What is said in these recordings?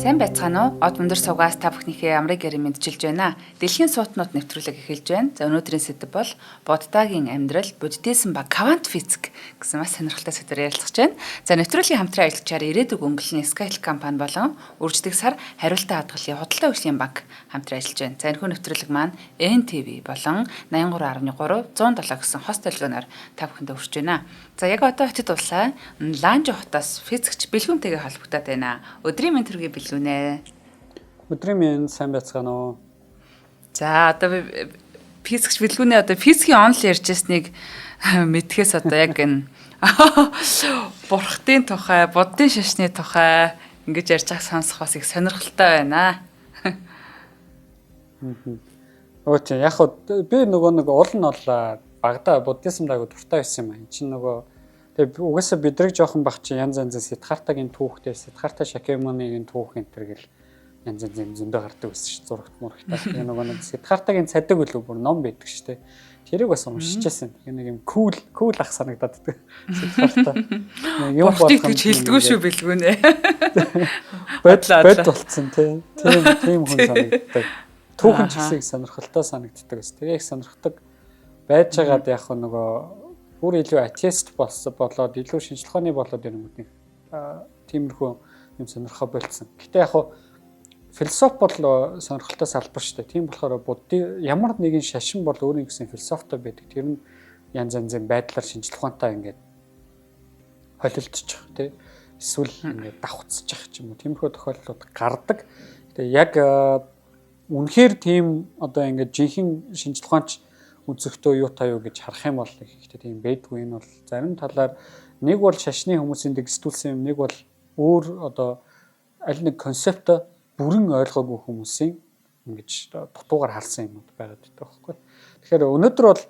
Сайн байцгаана уу? Од өндөр суугаас та бүхнийхээ амрыг ярим мэдчилж байна. Дэлхийн суутнууд нэвтрүүлэг эхэлж байна. За өнөөдрийн сэдэв бол буддагийн амьдрал, буддизм ба квант физик гэсэн маш сонирхолтой сэдвээр ярилцах гэж байна. За нэвтрүүлгийн хамтран ажиллагчаар ирээдүг өнгөлний Skytel компани болон үрждэг сар хариултаа хадгалын худалдаа хөгжлийн банк хамтран ажиллаж байна. За энэхүү нэвтрүүлэг маань NTV болон 83.3 107 гэсэн хост төлгөөнөөр та бүхэндээ хүрч байна. За яг одоо хотод улсаа Ланжо хотоос физикч бэлгүүнтэйгээ холбогдоод байна. Өдрийн мэнд төргийн бэлгүүнэ. Өдрийн мэнд сайн байцгаана уу. За одоо физикч бэлгүүнээ одоо физикийн онл ярьжсэнийг мэдхээс одоо яг энэ бурхтын тухай, буддын шашны тухай ингэж ярьж байгаа сонсох бас их сонирхолтой байна. Өөч яг хөө би нэг уул нь бол багада буддизм дагуу дуртай байсан юм аа. Энд чинь тэгээ угаасаа бидрэг жоохон бах чи янз янзын Сиддхартагийн түүхтэй, Сиддхарта Шакьямунигийн түүх энэ төр гэл янз янзын зөндөө гардаг байсан ш. Зурагт мурагтаа. Тэгээ нэг Сиддхартагийн цадиг үлээ бүр ном байдаг штэ. Тэрийг бас уншижсэн. Тэгээ нэг юм кул ах санагдаад байдаг. Сиддхарта. Юм болох гэж хэлдэггүй шүү бэлгүүнэ. Бод болцсон тийм хүн санагддаг. Түүхэн ч гэсэн сонирхолтой санагддаг ус. Тэгээ их сонирхдаг байж байгаад яг нөгөө бүр илүү атеист болоод илүү шинжлэх ухааны болоод ирэнгүүт нэг тиймэрхүү юм сонирхоо болцсон. Гэтэ яг философи бол сонирхолтой салбар шүү дээ. Тийм болохоор ямар нэгэн шашин бол өөрийн гэсэн философитой байдаг. Тэр нь янз янзын байдлаар шинжлэх ухаантай ингээд холилдчих тий. Эсвэл ингээд давхцчих ч юм уу. Тиймэрхүү тохиолдлууд гардаг. Тэгээ яг үнэхээр тийм одоо ингээд жинхэнэ шинжлэх ухаанч үзэхдээ юу та юу гэж харах юм бол ихтэй тийм байдгүй. Энэ бол зарим талаар нэг бол шашны хүмүүсийн дэгсдүүлсэн юм, нэг бол өөр одоо аль нэг концепт бүрэн ойлгоогүй хүмүүсийн ингэж дутуугаар харсан юмуд байгаад байдаг байхгүй. Тэгэхээр өнөөдөр бол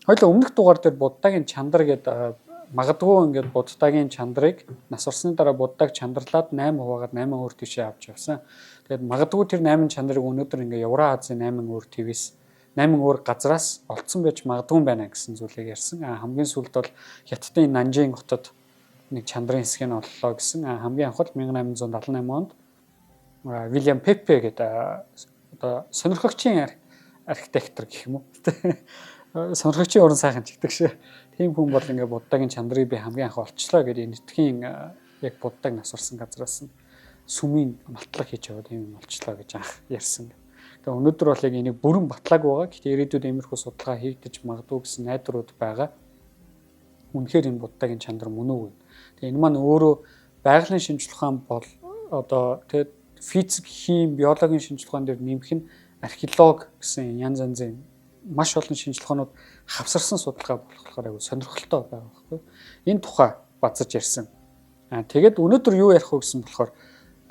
хоёул өмнөх дугаар дээр буддагийн чандар гэдэг магадгүй ингээд буддагийн чандрыг нас орсны дараа буддаг чандарлаад 8%-аад 8 өөр тийшээ авч явсан. Тэгээд магадгүй тэр 8 чандрыг өнөөдөр ингээд Евразийн 8 өөр твээс 8 өөр газраас олцсон байж магадгүй байна гэсэн зүйлийг ярьсан. Хамгийн сүүлд бол Хятадын Нанжин хотод нэг чандрын хэсэг нь оллоо гэсэн. Хамгийн анх бол 1878 онд Вильям Пепе гэдэг одоо сонирхогчийн архитектор гэх юм уу. Сонирхогчийн уран сайхан чигдэг шээ. Тийм хүн бол ингээд буддагийн чандрыг би хамгийн анх олчлоо гэдэг нэтхийн яг буддаг нас орсон газраас нь сүмийн малтлаг хийж яваад юм олчлоо гэж анх ярьсан. Тэгээ өнөөдөр бол яг энийг бүрэн батлаагүй байгаа. Гэхдээ ирээдүйд иймэрхүү судалгаа хийгдэж магадгүй гэсэн найдварууд байгаа. Үнэхээр энэ буддагийн чанар мөн үү? Тэгээ энэ маань өөрөө байгалийн шинжлэх ухаан бол одоо тэгээд физик, хим, биологийн шинжлэх ухаан дээр нэмэх нь археолог гэсэн янз янзын маш олон шинжлэх ухаанууд хавсарсан судалгаа болохоор айгүй сонирхолтой байгаа байхгүй. Энэ тухай базаж ярьсан. Тэгээд өнөөдөр юу ярих вэ гэсэн болохоор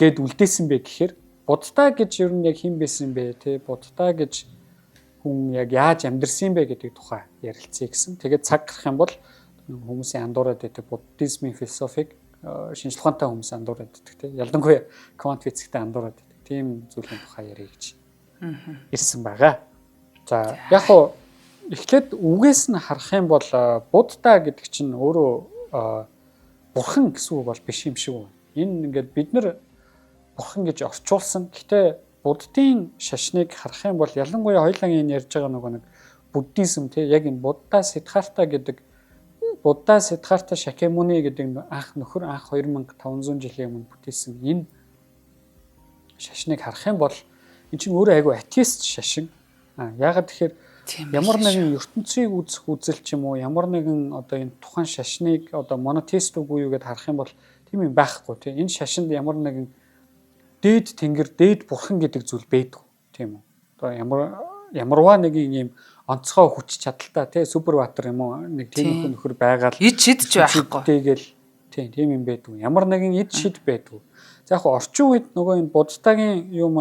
гээд үлдээсэн бэ гэхээр будда гэж ер нь яг хэн байсан бэ те будда гэж хүн яг яаж амьдрсан бэ гэдэг тухай ярилцъя гэсэн. Тэгээд цаг гарах юм бол хүмүүсийн андуураад байдаг буддизмын философик шинжлэх ухаантай хүмүүс андуураад байдаг те ялангуяа квант физиктэй андуураад байдаг. Тийм зүйлийн тухай ярих гэж ирсэн байгаа. За яг хоо эхлээд үгээс нь харах юм бол будда гэдэг чинь өөрөө бурхан гэсэн үг бол биш юм шиг байна. Энэ ингээд бид нар бурхан гэж орчуулсан. Гэхдээ буддын шашныг харах юм бол ялангуяа хоёулангийн ярьж байгаа нэг буддизм тий яг энэ Будда Сиддхарта гэдэг Будда Сиддхарта Шакьямуни гэдэг анх нөхөр анх 2500 жилийн өмнө бүтээсэн энэ шашныг харах юм бол эн чинь өөрөө айгүй атеист шашин. Яагаад тэгэхээр ямар нэгэн ертөнцийг үзэх үзэл ч юм уу ямар нэгэн одоо энэ тухайн шашныг одоо монотеист үгүй юу гэдээ харах юм бол тийм юм байхгүй тий энэ шашинд ямар нэгэн дээд тэнгэр, дээд бурхан гэдэг зүйл байдгүй тийм үү. Одоо ямарваа нэгэн юм онцгой хүч чадалтай тий супер ватер юм уу нэг тийм нөхөр байгаад ид шидж байхгүй. Тэгэл тийм юм байдгүй. Ямар нэгэн ид шид байдгүй. За яг орчин үед нөгөө энэ буддагийн юм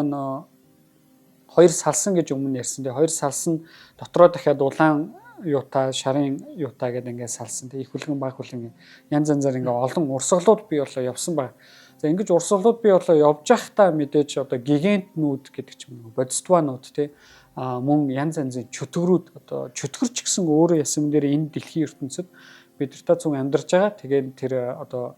хоёр салсан гэж өмнө ярьсан. Тэгээ хоёр салсан дотроо дахиад улаан юутай, шарын юутай гэдэг ингээд салсан. Тэгээ их хүлгэн баг хүлгэн янз янзаар ингээд олон урсгалууд бий болоо явсан баг. За ингэж урсгалууд бий болоо явж байхдаа мэдээж одоо гигантнүүд гэдэг ч юм уу бодистванууд тий мөн янз янзын чөтгөрүүд одоо чөтгөрч гэсэн өөрөө ясам дээр энэ дэлхийн ертөнцид бид нартай зүг амьдарч байгаа. Тэгээд тэр одоо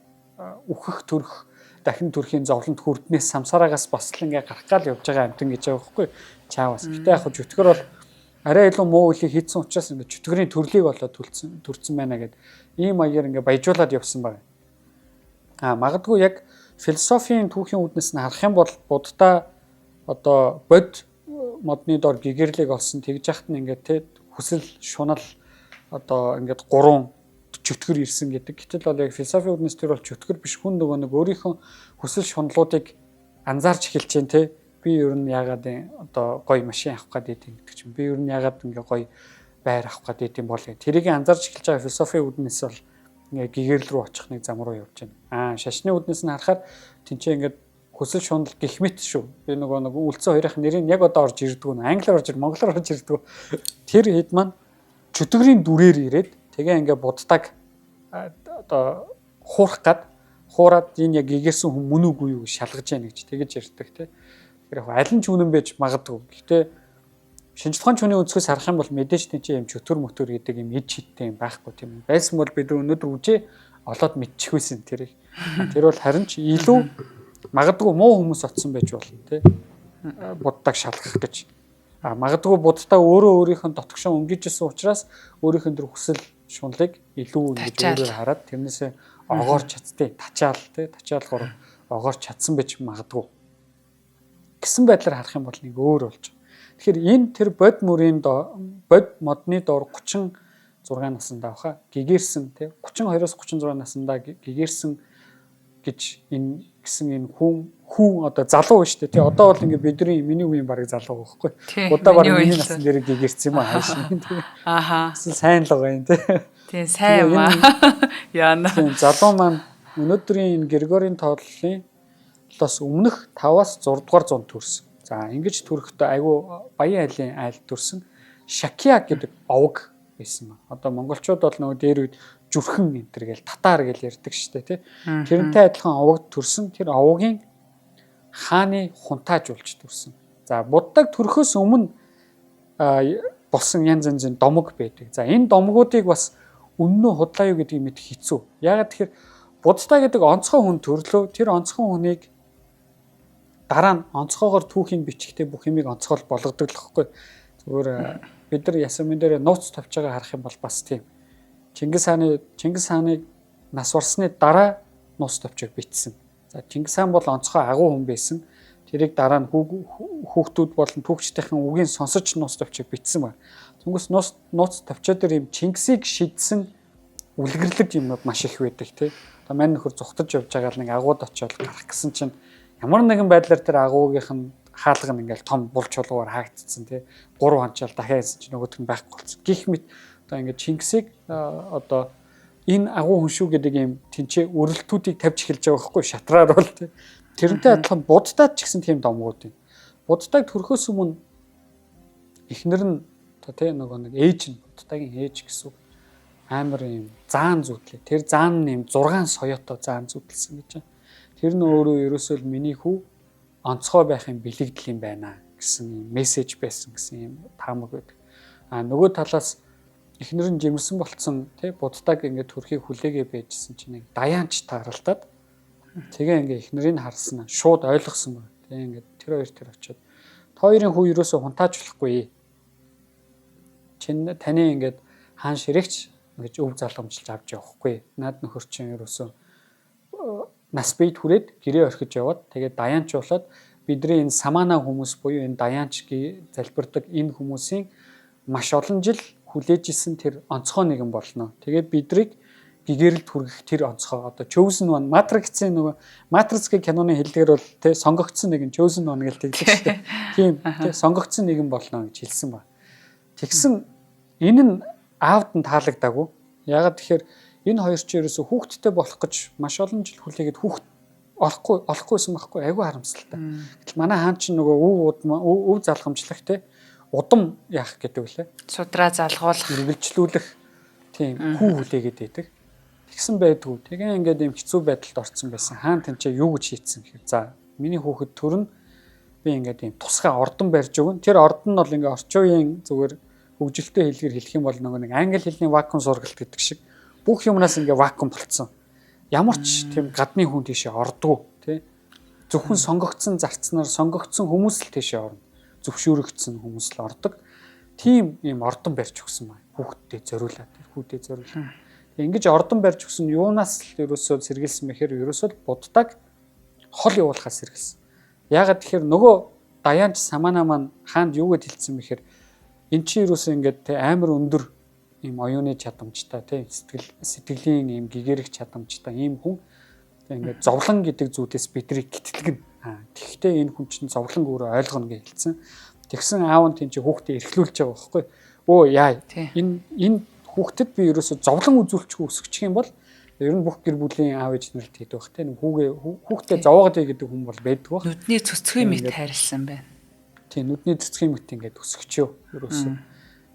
үхэх төрөх дахин төрхийн зовлонт хүрднээс самсараагаас басл ингээ гарах гал явж байгаа амтан гэж байгаа байхгүй чаавас. Гэтэ яг чөтгөр бол арай илүү муу үлийг хийцэн учраас ингээ чөтгөрийн төрлийг болоод төрсэн байна гэд ийм маягаар ингээ баяжуулаад явсан байна. Магадгүй яг философийн түүхийн үүднээс нь харах юм бол буддаа одоо бод модны дор гэгэрлэг олсон тэгж яхад нь ингээ те хүсэл шунал одоо ингээд 3 чөтгөр ирсэн гэдэг. Гэтэл бол яг философийн үүднээс тэр бол чөтгөр биш хүн нөгөө нэг өөрийнхөө хүсэл шуналлуудыг анзаарч эхэлж जैन те. Би ер нь яагаад одоо гоё машин авах гээд идэв гэдэг чинь. Би ер нь яагаад ингээ гоё байр авах гээд идэв бол тэрийг анзаарч эхэлж байгаа философийн үүднээс бол ингээ гэгэрэл рүү очих нэг зам руу явж байна. Шашны үүднээс нь харахаар тэнцээ ингээд хүсэл шунал гих мэт шүү. Би нөгөө нэг үлцэн хоёрын нэрийг яг одоо орж ирдэг нь англиар орж монголоор орж ирдэг. Тэр хэд маань чөтгөрийн дүрээр ирээд тэгээ ингээ буддаг одоо хуурах гад хуураад энэ яг гэгэрсэн хүн мөн үгүй юу шалгаж яах гэж тэгэж ярьдаг те. Тэгэхээр яг аль нь ч үнэн байж магадгүй. Гэхдээ шинжлэх ухааны хүний өнцгөөс харах юм бол мэдээж тийч юм чөтгөр мотор гэдэг юм эд шидтэй юм байхгүй тийм үү. Байсан бол бид өнөөдөр үжээ олоод мэдчихвэсэн тэрийг. Тэр бол харин ч илүү магадгүй муу хүмүүс оцсон байж болно те. Буддаг шалгах гэж. Магадгүй буддаа өөрөө өөрийнх нь дотгошоо өнгөжсэн учраас өөрийнх нь тэр хүсэл шунлыг илүү ингэж өөрөөр хараад тэрнээсээ огоорч чадтыг тачаал те тачаалгаар огоорч чадсан байж магадгүй. Гэсэн байдлаар харах юм бол нэг өөр болж байгаа. Тэгэхээр энэ тэр бод мөрийн бод модны доор 36 наснда баха гэгэрсэн те 32-оос 36 наснда гэгэрсэн гэж энэ гэсэн энэ хүн одоо залуу биш үү те одоо бол ингээ бидний миний үеийн баг залуу байхгүй удаа баг миний насны дээр гэгэрсэн юм ааш сайн л байгаа юм те тийм сайн юм яана залуу маань өнөөдрийн энэ Григорийн тооллын лос өмнөх 5-аас 6 дугаар зуунд төрсөн. За ингэж төрөхдөө айгүй баян айлын айл төрсөн Шакья гэдэг овог байсан ба. Одоо монголчууд бол нөгөө дээр үед зүрхэн энтер гээл татар гээл ярьдаг штэ тий. Тэрнтэй адилхан овогд төрсөн. Тэр овогийн хааны хунтааж болж төрсөн. За буддаг төрөхөөс өмнө болсон янз янзын домог байдаг. За энэ домгуудыг бас өмнөө худлаа юу гэдгийг мэд хэцүү. Ягаад тэгэхээр буддаа гэдэг онцгой хүн төрлөө тэр онцгой хүнийг дараа нь онцгойгоор түүхийн бичгтээ бүх юмыг онцгойл болгодог л хэвгүй. Зүгээр бид нар ясамын дээр нууц тавьж байгаа харах юм бол бас тийм. Чингис хааныг нас барсны дараа нууц тавьж бичсэн. За Чингис хаан бол онцгой агуу хүн байсан. Тэрийг дараа нь хүүхдүүд болон түүхчдийн үгийн сонсож нууц тавьж бичсэн байна. Тэнгүүс нууц тавьчаа дээр юм Чингисийг шидсэн үлгэрлэг юмнууд маш их байдаг тий. Одоо мань нөхөр зүхтаж явж байгаа л нэг агууд очиод гарах гэсэн чинь ямар нэгэн байдлаар тэр агуугийнх нь хаалга нь ингээл том булч чулуугаар хаагдцсан тий. 3 ханчаал дахиад чинь нөгөөх нь байхгүй болсон. Гэх мэт одоо ингээд Чингисийг одоо энэ агуу хүн шүү гэдэг юм тэнцээ өрөлтүүдийг тавьж эхэлж байгаа байхгүй шатраар бол тий. Тэрнтэй адилхан буддад ч гэсэн тийм домгууд юм. Буддаг төрхөөс өмнө эхнэр нь одоо тий нөгөө нэг ээж нь буддагийн ээж гэсэн амар юм заан зүтлээ. Тэр заан нь юм 6 соёотой заан зүтэлсэн гэж байна. Тэр нь өөрөө ерөөсөө л миний хүү онцгой байхын бэлэгдэл юм байна гэсэн юм мессеж байсан гэсэн юм таамаг байдаг. Нөгөө талаас эхнэр нь жимэрсэн болцсон тий буддаг ингээд төрхийг хүлээгээ байжсэн чинь нэг даяанч тааралдаад тэгээ ингээд эхнэрийг харсан шууд ойлгосон байна. Тий ингээд тэр хоёр тэр очиод хоёрын хүү ерөөсөө хунтааж болохгүй. Таны ингээд хаан ширэгч ингэж өв залгамжилж авч явахгүй. Наад нөхөр чинь ерөөсөө нас бийд хүрээд гэрээ орхиж яваад тэгээд даяанчуулаад бидний энэ самана хүмүүс буюу энэ даяанч залбирдаг энэ хүмүүсийн маш олон жил хүлээж исэн тэр онцгой нэгэн болно. Тэгээд бидрийг гэгэрэлд хүргэх тэр онцгой одоо chosen one matrix-ийн нөгөө matrix-гийн киноны хэллэгээр бол тэ сонгогдсон нэгэн chosen one гэж хэлдэг шүү дээ. Тийм тэ сонгогдсон нэгэн болно гэж хэлсэн ба. Тэгсэн энэ нь аавд нь таалагдаагүй. Ягаад тэгэхээр энэ хоёр ч ерөөсө хүүхдтэй болох гэж маш олон жил хүлээгээд хүүхд олохгүйсэн байхгүй айгүй харамсалтай. Гэтэл манай хаан ч нөгөө өв залгамжлах те удам яах гэдэг үлээ. Судраа залгуулах, үргэлжлүүлэх тийм хүү хүлээгээд байдаг. Тэгсэн байдгүй. Тэгээ ингээд юм хэцүү байдалд орсон байсан. Хаан тэнцээ юу гэж хийцэн гэхээр за миний хүүхэд төрн би ингээд юм тусгай ордон барьж өгөн. Тэр ордон нь бол ингээд орчин үеийн зүгээр хөгжилтэй хэлгээр хэлэх юм бол нөгөө нэг англи хэлний вакуум сургалт гэдэг шиг бүх юмнаас ингээ вакуум болцсон. Ямар ч тийм гадны хүн тийшээ ордгоо тий. Зөвхөн сонгогдсон зарцнаар сонгогдсон хүмүүс л тийшээ орно. Зөвшөөрөгдсөн хүмүүс л ордог. Тийм ийм ордон барьж өгсөн байна. Хүүхдэд зориулаад, хүүхдэд зориулаад. Ингэж ордон барьж өгсөн юунаас л ерөөсөө сэргийлсэн мэхээр ерөөсөө буддаг хол явуулахаас сэргийлсэн. Яагаад тэгэхээр нөгөө даяанч самана маань хаанд юу гэж хэлсэн мэхээр эн чинь ерөөсөө ингээд амар өндөр ийм оюуны чадамжтай тийм сэтгэлийн ийм гэгэрэх чадамжтай ийм хүн ингээд зовлон гэдэг зүйлээс бидрийг гитгэлгэн. Тэгэхдээ энэ хүн чинь зовлон өөрөө ойлгоно гэж хэлсэн. Тэгсэн аав нь тийм чи хүүхдээ эрхлүүлж байгаа байхгүй. Өө яа энэ хүүхдэд би ерөөсө зовлон үзүүлчихгүй өсгөчих юм бол ер нь бүх гэр бүлийн аав ээж нарт хийдэг байх тийм хүүхдээ зовоогод гэдэг хүн бол байдаг баг. Нүдний цэцгийн мэт хайрлсан байна. Тийм нүдний цэцгийн мэт ингээд өсгөчөө ерөөсө.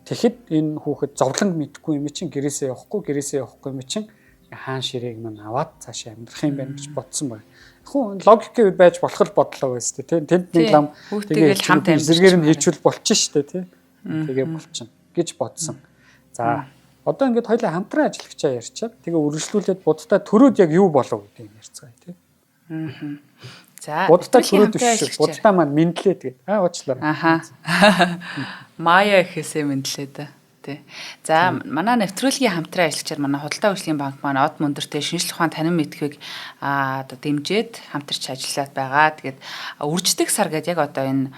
Тэгэхэд энэ хүүхэд зовлон мэдхгүй юм чинь гэрээсээ явахгүй юм чинь хаан ширээг мань аваад цаашаа амьдрах юм байна гэж бодсон байна. Яг логик байж болох л бодлоо байс тээ. Тэнд нэг лам тэгээд хамт зэрэгээр нь хийчихвэл болчих штэ тий. Тэгээ болчихно гэж бодсон. За одоо ингээд хоёлаа хамтран ажиллагчаа ярьчаад тэгээ үргэлжлүүлээд будтай төрөөд яг юу болов гэдэг юм ярьцгаая тий. За будтай төрөөд биш шүү. Будтай маань мэдлээ тэгээд уучлаарай. Мая гэхээсээ мэдлээ да. За манай нэвтрүүлгийн хамтран ажиллагчаар манай Худалдаа хөгжлийн банк маань од мөндөртэй шинжлэх ухааны танин мэдхүйг одоо дэмжиж хамтарч ажиллаад байгаа. Тэгээд үрждэг сар гэдэг яг одоо энэ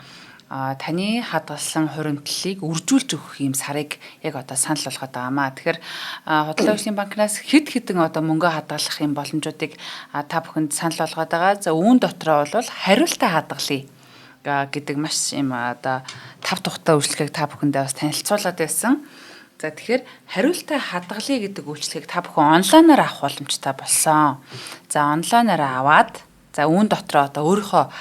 таны хадгалсан хуримтлалыг үржүүлж өгөх юм сарыг яг одоо санал болгоод байгаамаа. Тэгэхээр Худалдаа хөгжлийн банкнаас хэд хэдэн одоо мөнгө хадгалах юм боломжуудыг та бүхэнд санал болгоод байгаа. За үүн дотроо бол хариултаа хадгалъя гэдэг маш юм одоо тав тухтай үйлчлэгийг та бүхэндээ бас танилцуулаад байсан. За тэгэхээр хариултаа хадгалъя гэдэг үйлчлэгийг та бүхэн онлайнаар авах боломжтой болсон. За онлайнаар аваад за үүн дотроо одоо өөрийнхөө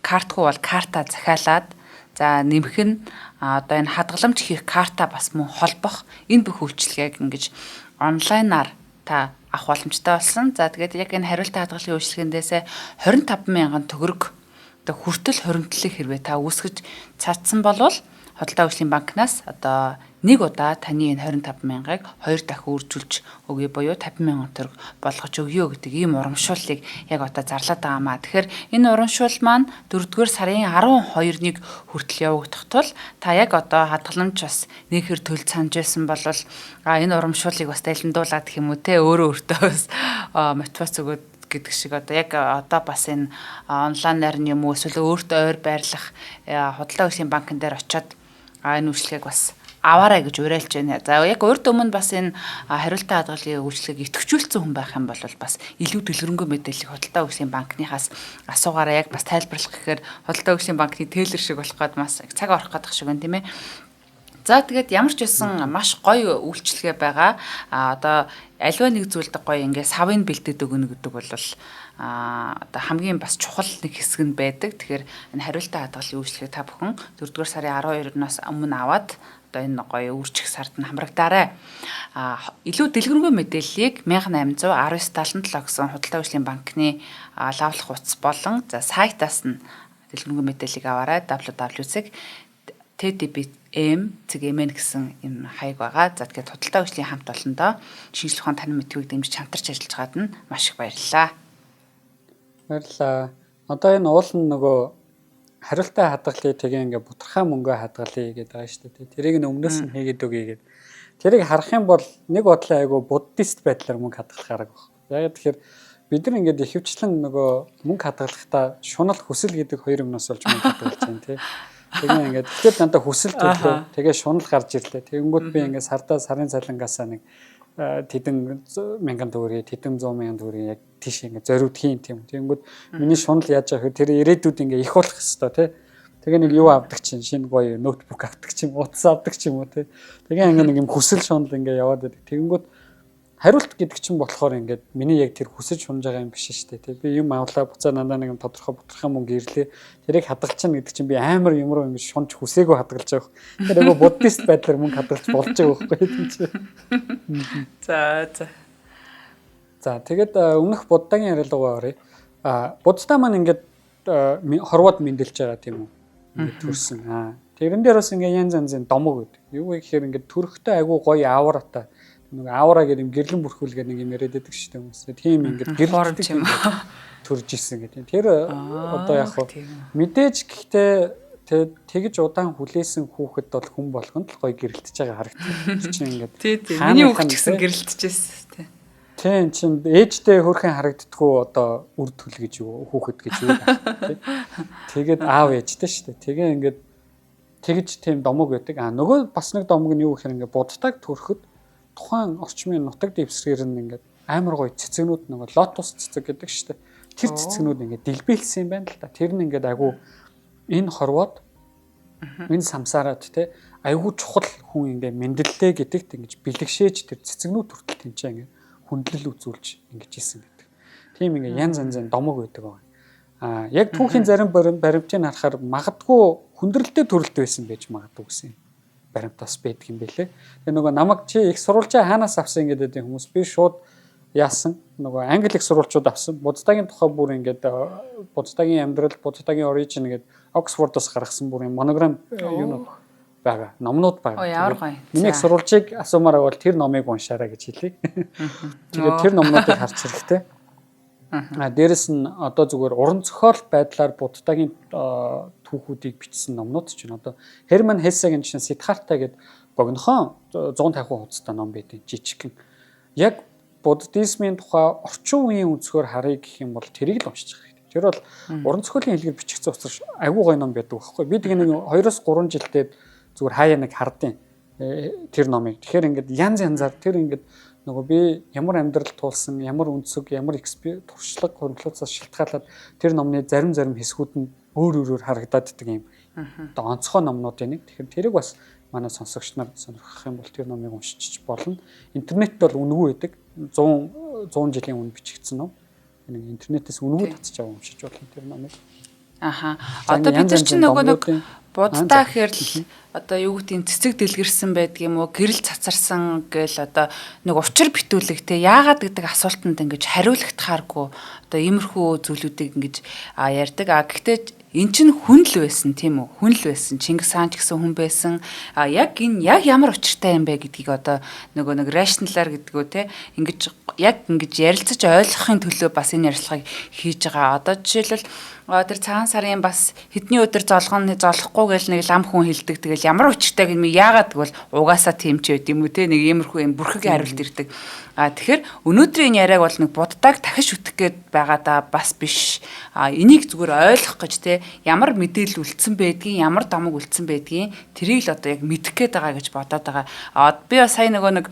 картгүй бол карта захиалаад за нэмэх нь одоо энэ хадгаламж хийх карта бас мөн холбох энэ бүх үйлчлэгийг ингэж онлайнаар та авах боломжтой болсон. За тэгээд яг энэ хариултаа хадгалахын үйлчлэгэндээсээ 25,000 төгрөг одоо хүртэл хуримтлалыг хэрвээ та үүсгэж цаацсан болвол Худалдаа хөгжлийн банкнаас одоо нэг удаа таны энэ 25,000-ыг 2 дахин үржүүлж өгье буюу 50,000 төгрөг болгож өгье гэдэг ийм урамшууллыг яг одоо зарлаад байгаамаа. Тэгэхээр энэ урамшуул маань 4-р сарын 12-ыг хүртэл явагдах тул та яг одоо хадгаламж бас нэхэр төлж санаж байсан бол энэ урамшууллыг бас дэлгэмдуулаад гэх юм уу те өөрөө өөртөө бас мотивац өгөөд гэдэг шиг одоо яг одоо бас энэ онлайнаар нь юм уу эсвэл өөртөө ойр байрлах Худалдаа хөгжлийн банкн дээр очиод энэ үйлчлэгийг бас аваарай гэж уриалж байна. За яг урд өмнө бас энэ хариултаа хадгалгын үйлчлэгийг идэвхжүүлсэн хүн байх юм бол бас илүү дэлгэрэнгүй мэдээллийг Худалдаа хөгжлийн банкныхаас асуугаараа яг бас тайлбарлах гэхээр Худалдаа хөгжлийн банкны тейлер шиг болох гээд бас цаг орох гэдэг шиг байна тийм ээ. За тэгээд ямар ч байсан маш гоё үйлчлэгээ байгаа. Одоо аливаа нэг зүйлд гоё ингээ савыг бэлдээд өгнө гэдэг бол одоо хамгийн бас чухал нэг хэсэг нь байдаг. Тэгэхээр энэ хариултаа хадгалгын үйлчлэгийг та бүхэн 4-р сарын 12-наас өмнө аваад одоо энэ гоё үржих сард нь хамрагдаарай. Илүү дэлгэрэнгүй мэдээллийг 1819-77 гэсэн Худалдаа хөгжлийн банкны лавлах утас болон за сайтаас нь дэлгэрэнгүй мэдээллийг аваарай. www.tdbm.mn гэсэн юм хаяг байгаа. За тэгээд Худалдаа хөгжлийн хамт олондоо шинжлэх ухааны танин мэдхүйг дэмжиж хамтарч ажиллаж байгаад нь маш их баярлалаа. Баярлалаа. Одоо энэ уул нь нөгөө хариултаа хадгалъя тэгээ ингээ бутархаа мөнгөө хадгалъя гэдэг байгаа шүү дээ. Тэрийг нь өмнөөс нь хийгээд өгье гэдэг. Тэрийг харах юм бол нэг бодлоо айгу буддист байдлаар мөнгө хадгалах арга байна. Яг тэгэхээр бид нар ингээд ихэвчлэн нөгөө мөнгө хадгалахдаа шунал хүсэл гэдэг хоёр юмнаас болж мөнгө хадгалж байна тий. Тэгээ ингээд тэгэхээр дандаа хүсэл төрлөө тэгээ шунал гарч ирлээ. Тэгэнгүүт би ингээд сарын цалингаасаа нэг тэдэн 1000 төгрөгийг тэдэн 100,000 төгрөгийг яг тийш ингээд зориудхийн тийм. Тэгэнгүүт миний шунал яаж яах вэ? Тэр ирээдүйд ингээд их болох хэвээр тий. Тэгээ нэг юу авдаг чинь шинэ гоё ноутбук авдаг чинь утас авдаг ч юм уу тий. Тэгээ ингээд нэг юм хүсэл шунал ингээд яваад байдаг. Тэгэнгүүт хариулт гэдэг чинь болохоор ингээд миний яг тэр хүсэж шунж байгаа юм биш шүү дээ. Би юм авлаа буцаа дандаа нэг тодорхой мөнгө ирлээ. Тэрийг хадгалчихна гэдэг чинь би амар юм руу ингээд шунж хүсээгөө хадгалж байгаа. Тэр айгу буддист байдлаар мөнгө хадгалж болж байгаа байхгүй тийм чи. За тэгээд өмнөх буддагийн ярилцлагаа оръё. Буддаа маань ингээд хорвоод мэндэлж байгаа тийм үү? Ингээд төрсөн. Тэрэн дээр бас ингээд янз янзын домог гэдэг. Юу вэ гэхээр ингээд төрхтэй айгу гоё авраатай нэг аавра гэдэг юм гэрлэн бүрхүүлгээ нэг юм яриад байдаг шүү дээ хүмүүс. Тийм ингээд гэрлэлт юм төрж исэн гэдэг. Тэр одоо яг хуу мэдээж гэхдээ тэгж удаан хүлээсэн хүүхэд бол хүн болгонд л гоё гэрэлтэж байгаа харагддаг. Чи ингээд тийм миний хүүхэд ч гэсэн гэрэлтжсэн тийм. Тийм чин ээжтэй хөрхэн харагддггүй одоо үр төлөв гэж юу хүүхэд гэж юу тийм. Тэгээд аав ээжтэй шүү дээ. Тэгээ ингээд тэгж тийм домог байдаг. Нөгөө бас нэг домог нь юу гэхээр ингээд буддаг төрөхөд тухайн орчмын нутаг дэвсгэр нь ингээд амар гоё цэцгнүүд нөгөө лотос цэцэг гэдэг шүү дээ. Тэр цэцгнүүд ингээд дэлбэлсэн юм байна л да. Тэр нь ингээд айгу энэ хорвоод энэ самсараад те айгу чухал хүн ингээд мэндэллээ гэдэгт ингэж бэлгшээж тэр цэцгнүүд хүртэл тэнцээ ингээд хүндлэл үзүүлж ингэж исэн гэдэг. Тийм ингээд янз янзын домог байдаг байгаа. Яг түүхийн зарим баримтыг харахаар магадгүй хүндрэлтэй төрөлт байсан байж магадгүй гэсэн баримтаас байдаг юм бэлээ. Тэгээ нөгөө намайг чи их сурвалжаа хаанаас авсан гэдэг хүмүүс би шууд яасан нөгөө англи их сурвалжууд авсан. Буддагийн тухай бүр ингээд буддагийн амьдрал, буддагийн origin гэдэг Оксфордоос гаргасан бүр юм монограм юу байгаа. Номнууд байгаа. Ямар гоё. Миний их сурвалжийг асуумаар бол тэр номыг уншаарай гэж хэлье. Тэгээд тэр номнуудыг харж хэрэгтэй. Дээрэс нь одоо зүгээр уран зохиол байдлаар буддагийн түүхүүдийг бичсэн номнууд ч байна. Одоо Херман Хесseгийн жишээ Сиддхарта гэдэг богинохон 150 хуудастай ном байдаг жижигхэн. Яг буддизмын тухай орчин үеийн өнцгөр харъя гэх юм бол тэрийг л уншиж байгаа хэрэгтэй. Тэр бол уран зохиолын хэлээр бичигдсэн учраас айгүй гоё ном байдаг байхгүй. Би тэг нэг 2-3 жилдээ зүгээр хаяа нэг хардیں۔ Тэр номыг. Тэгэхээр ингээд янз янзаар тэр ингээд нөгөө би ямар амьдрал туулсан, ямар өнцөг, ямар туршлага, хөрөнгөлөөсөө шилтгаалаад тэр номны зарим хэсгүүд нь өөр харагдаад идэг юм. Одоо онцгой номнуудын нэг. Тэгэхээр тэрийг бас манай сонсогч нар сонирхох юм бол тэр номыг уншиж болно. Интернетд бол үнэгүй байдаг. 100 жилийн өмнө бичигдсэн ном. Нэг интернетээс үнэгүй татчих аваа уншиж болно тэр номыг. Аха. Одоо бид нар чинь нөгөө нэг буддаа гэхэр л одоо юу гэдгийг цэцэг дэлгэрсэн байдгийм үү, гэрэл цацарсан гээл одоо нэг учир битүүлэг те яагаад гэдэг асуултанд ингэж хариулагдахааргүй одоо иймэрхүү зүйлүүдийг ингэж ярьдаг. Гэхдээ эн чинь хүн л байсан тийм үү? Хүн л байсан. Чингис хаан ч гэсэн хүн байсан. Яг ямар учиртай юм бэ гэдгийг одоо нөгөө нэг rational-аар гэдгүү те ингэж яг ингэж ярилцаж ойлгохын төлөө бас энэ ярилцлагыг хийж байгаа. Одоо жишээлбэл тэр цагаан сарын бас хэдний өдөр золохгүй гэл нэг лам хүн хилдэг. Тэгэл ямар учиртай гэм яагаад гэвэл угаасаа тийм ч байд юм уу те нэг иймэрхүү юм бүрхэг хариулт ирдэг. Тэгэхээр өнөөдрийн яриаг бол нэг буддааг дахиж үтэх гээд байгаа да бас биш. Энийг зүгээр ойлгох гэж те ямар мэдээлэл үлдсэн байдгийг, ямар домог үлдсэн байдгийг тэрийг л одоо яг мэдэх гээд байгаа гэж бодоод байгаа. Би бас сая нөгөө нэг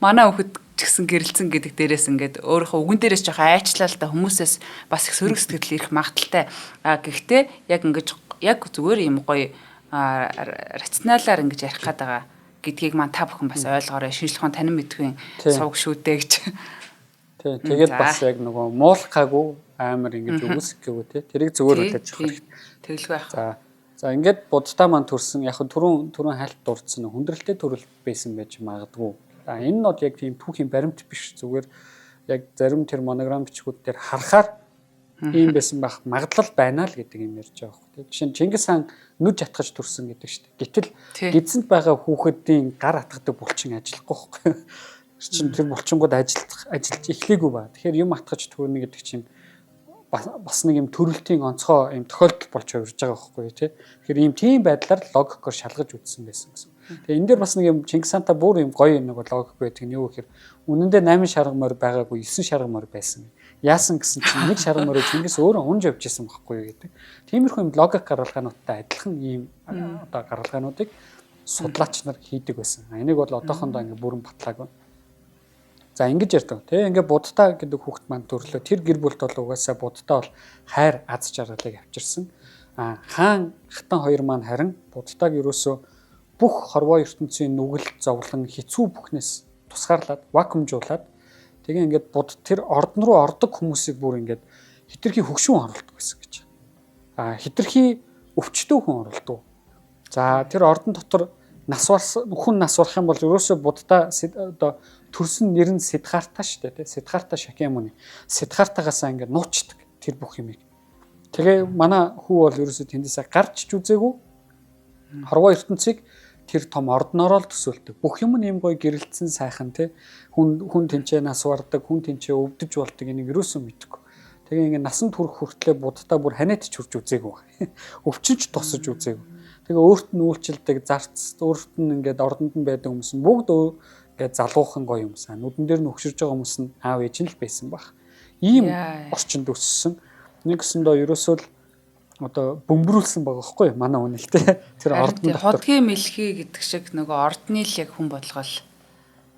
манай хүүхэд ч гэсэн гэрэлцэн гэдэг дээрээс ингээд өөрийнхөө үгэн дээрээс жоох айчлаа л та хүмүүсээс бас их сөрөг сэтгэл ирэх магадaltaй. Гэхдээ яг ингэж яг зүгээр юм гоё рационалаар ингэж ярих гээд байгаа гэдгийг маань та бүхэн бас ойлгоорой. Шинжлэх ухааны танин мэдхийн сувг шүүдээ гэж. Тий, тэгээд бас яг нөгөө муулахаагүй амар ингэж өгөөсөх гэвүү те. Тэрийг зүгээр үлээж явах хэрэгтэй. Тэглэх байх. За ингээд буддаа маань төрсөн яг түрүүн хальт дурдсан хүндрэлтэй төрөл байсан байж магадгүй. Энэ нь яг тийм түүхийн баримт биш зүгээр яг зарим тэр монограм бичгүүд дээр харахаар ийм байсан байх магадлал байна л гэдэг юм ярьж байгаа хөөх. Жишээ нь Чингис хаан нүж атгаж төрсөн гэдэг шүү дээ. Гэтэл гидсэнд байгаа хүүхэдийн гар атгадаг булчин ажиллахгүй хөөх. Чин тэр булчингууд ажиллаж эхлэегүй ба. Тэгэхээр юм атгаж төрнө гэдэг чинь бас нэг юм төрөлтийн онцгой юм тохиолдол болж хувирж байгаа байхгүй тий. Тэгэхээр ийм тийм байдлаар логикоор шалгаж үзсэн байсан гэсэн. Тэгээ энэ дээр бас нэг юм Чингис хаантай бүр юм гоё нэг логик байдаг нь юу гэхээр үнэндээ 8 шарга морь байгаагүй 9 шарга морь байсан. Яасан гэсэн чинь нэг шарга морийг Чингис өөрөө унж явж исэн байхгүй юу гэдэг. Тиймэрхүү юм логик гаргалгаануудтай адилхан ийм одоо гаргалгаануудыг судлаач нар хийдэг байсан. Энийг бол одоохондоо ингээ бүрэн батлаагүй. За ингэж ярьдаг. Тэгээ ингээ буддаа гэдэг хүүхэд маань төрлөө. Тэр гэр бүлд бол угаасаа буддаа бол хайр аз жаргалыг авчирсан. Хаан хатан хоёр маань харин буддааг ерөөсөө бүх хорвоо ертөнцийн нүгэлт зовлон хэцүү бүхнээс тусгаарлаад вакуумжуулаад тэгээ ингээд тэр ордон руу ордог хүмүүсийг бүр ингээд хитрхи хөгшүүн оруулдаг байсан гэж. Хитрхи өвчтөө хүн оруулдаг. За тэр ордон дотор хүн нас барах юм бол ерөөсөө буддаа одоо төрсөн нэр нь Сиддхарта шүү дээ. Сиддхарта Шакьямуни. Сиддхартагаасаа ингээд нуучдаг тэр бүх юмыг. Тэгээ манай хүү бол ерөөсөө тэндээсээ гарч ч үзээгүй. Хорвоо ертөнцийг тэр том ордноороо л төсөөлдөг. Бүх юм нь ийм гоё гэрэлтсэн сайхан тий. Хүн тэнцээ нас бардаг, хүн тэнцээ өвдөж болдог энийг юусэн мэдгүй. Тэгээ ингээ насанд хүрэх хүртлээр буддаа бүр ханиад ч хүрч үзээгүй. Өвчнөж тусаж үзээгүй. Тэгээ өөрт нь үйлчлдэг зарц, өөрт нь ингээд ордонд нь байдаг хүмүүс нь бүгд ингээд залуухан гоё юмсаа. Нүдэн дээр нь өгшөрж байгаа хүмүүс нь аав ээж нь л байсан баг. Ийм орчинд өссөн. Нэгсэндээ ерөөсөө л одоо бөмбөрүүлсэн байгаа байхгүй манай хүн л те. Тэр ордон дотор хотгийн мэлхий гэдэг шиг нөгөө ордны л яг хүн болгол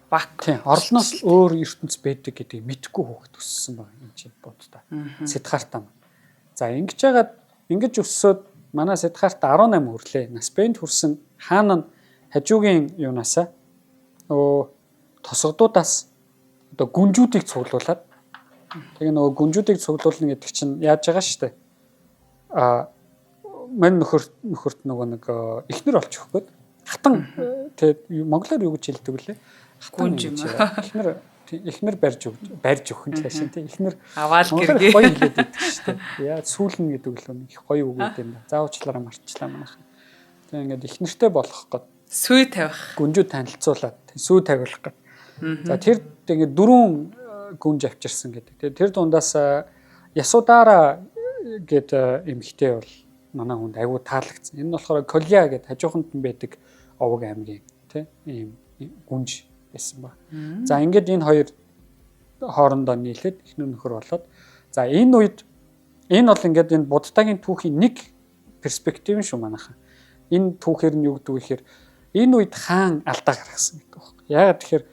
баг. Тийм, ордноос өөр ертөнц байдаг гэдгийг мэдгүй хөөхд өссөн байгаа юм чинь боддоо. Сиддхарта. За ингэж өссөөд манай Сиддхарта 18 хүрлээ. Наспэнд хүрсэн хаана нь хажуугийн юунаасаа тосгодуудаас одоо гүнжүүдийг цуглуулад тэгээ нөгөө гүнжүүдийг цуглуулна гэдэг чинь яаж байгаа штэ. Мань нөхөрт нөгөө нэг эхнэр олчих гээд хатан тэгээ монголоор юу гэж хэлдэг вүлээ? Гүнж юм. Эхнэр барьж өгөх нь цаашаа тийм эхнэр аваал гэргээ гоё хэлээд байдаг шүү дээ. Яа сүүлэн гэдэг л их гоё үг юм да. Заавчлаараа марчлаа манайхан. Тэгээ ингээд эхнэртэй болох гээд сүй тавих. Гүнжүү танилцуулаад сүй тавих гээд. За тэр ингээд 4 гүнж авчирсан гэдэг. Тэгээ тэр дундаас Ясудара гэдэг эмэгтэй бол манай хүнд айгүй таалагдсан. Энэ нь болохоор Колия гэдэг хажууханд нь байдаг овог аймгийн тийм ийм гүнж байсан ба. За ингээд энэ хоёр хоорондоо нийлээд эхнэр нөхөр болоод за энэ үед энэ бол ингээд энэ буддагийн түүхийн нэг перспектив шүү манайхан. Энэ түүхээр нь юу гэдэг вэ гэхээр энэ үед хаан алдаа гаргасан гэдэг байна. Яагаад тэгэхээр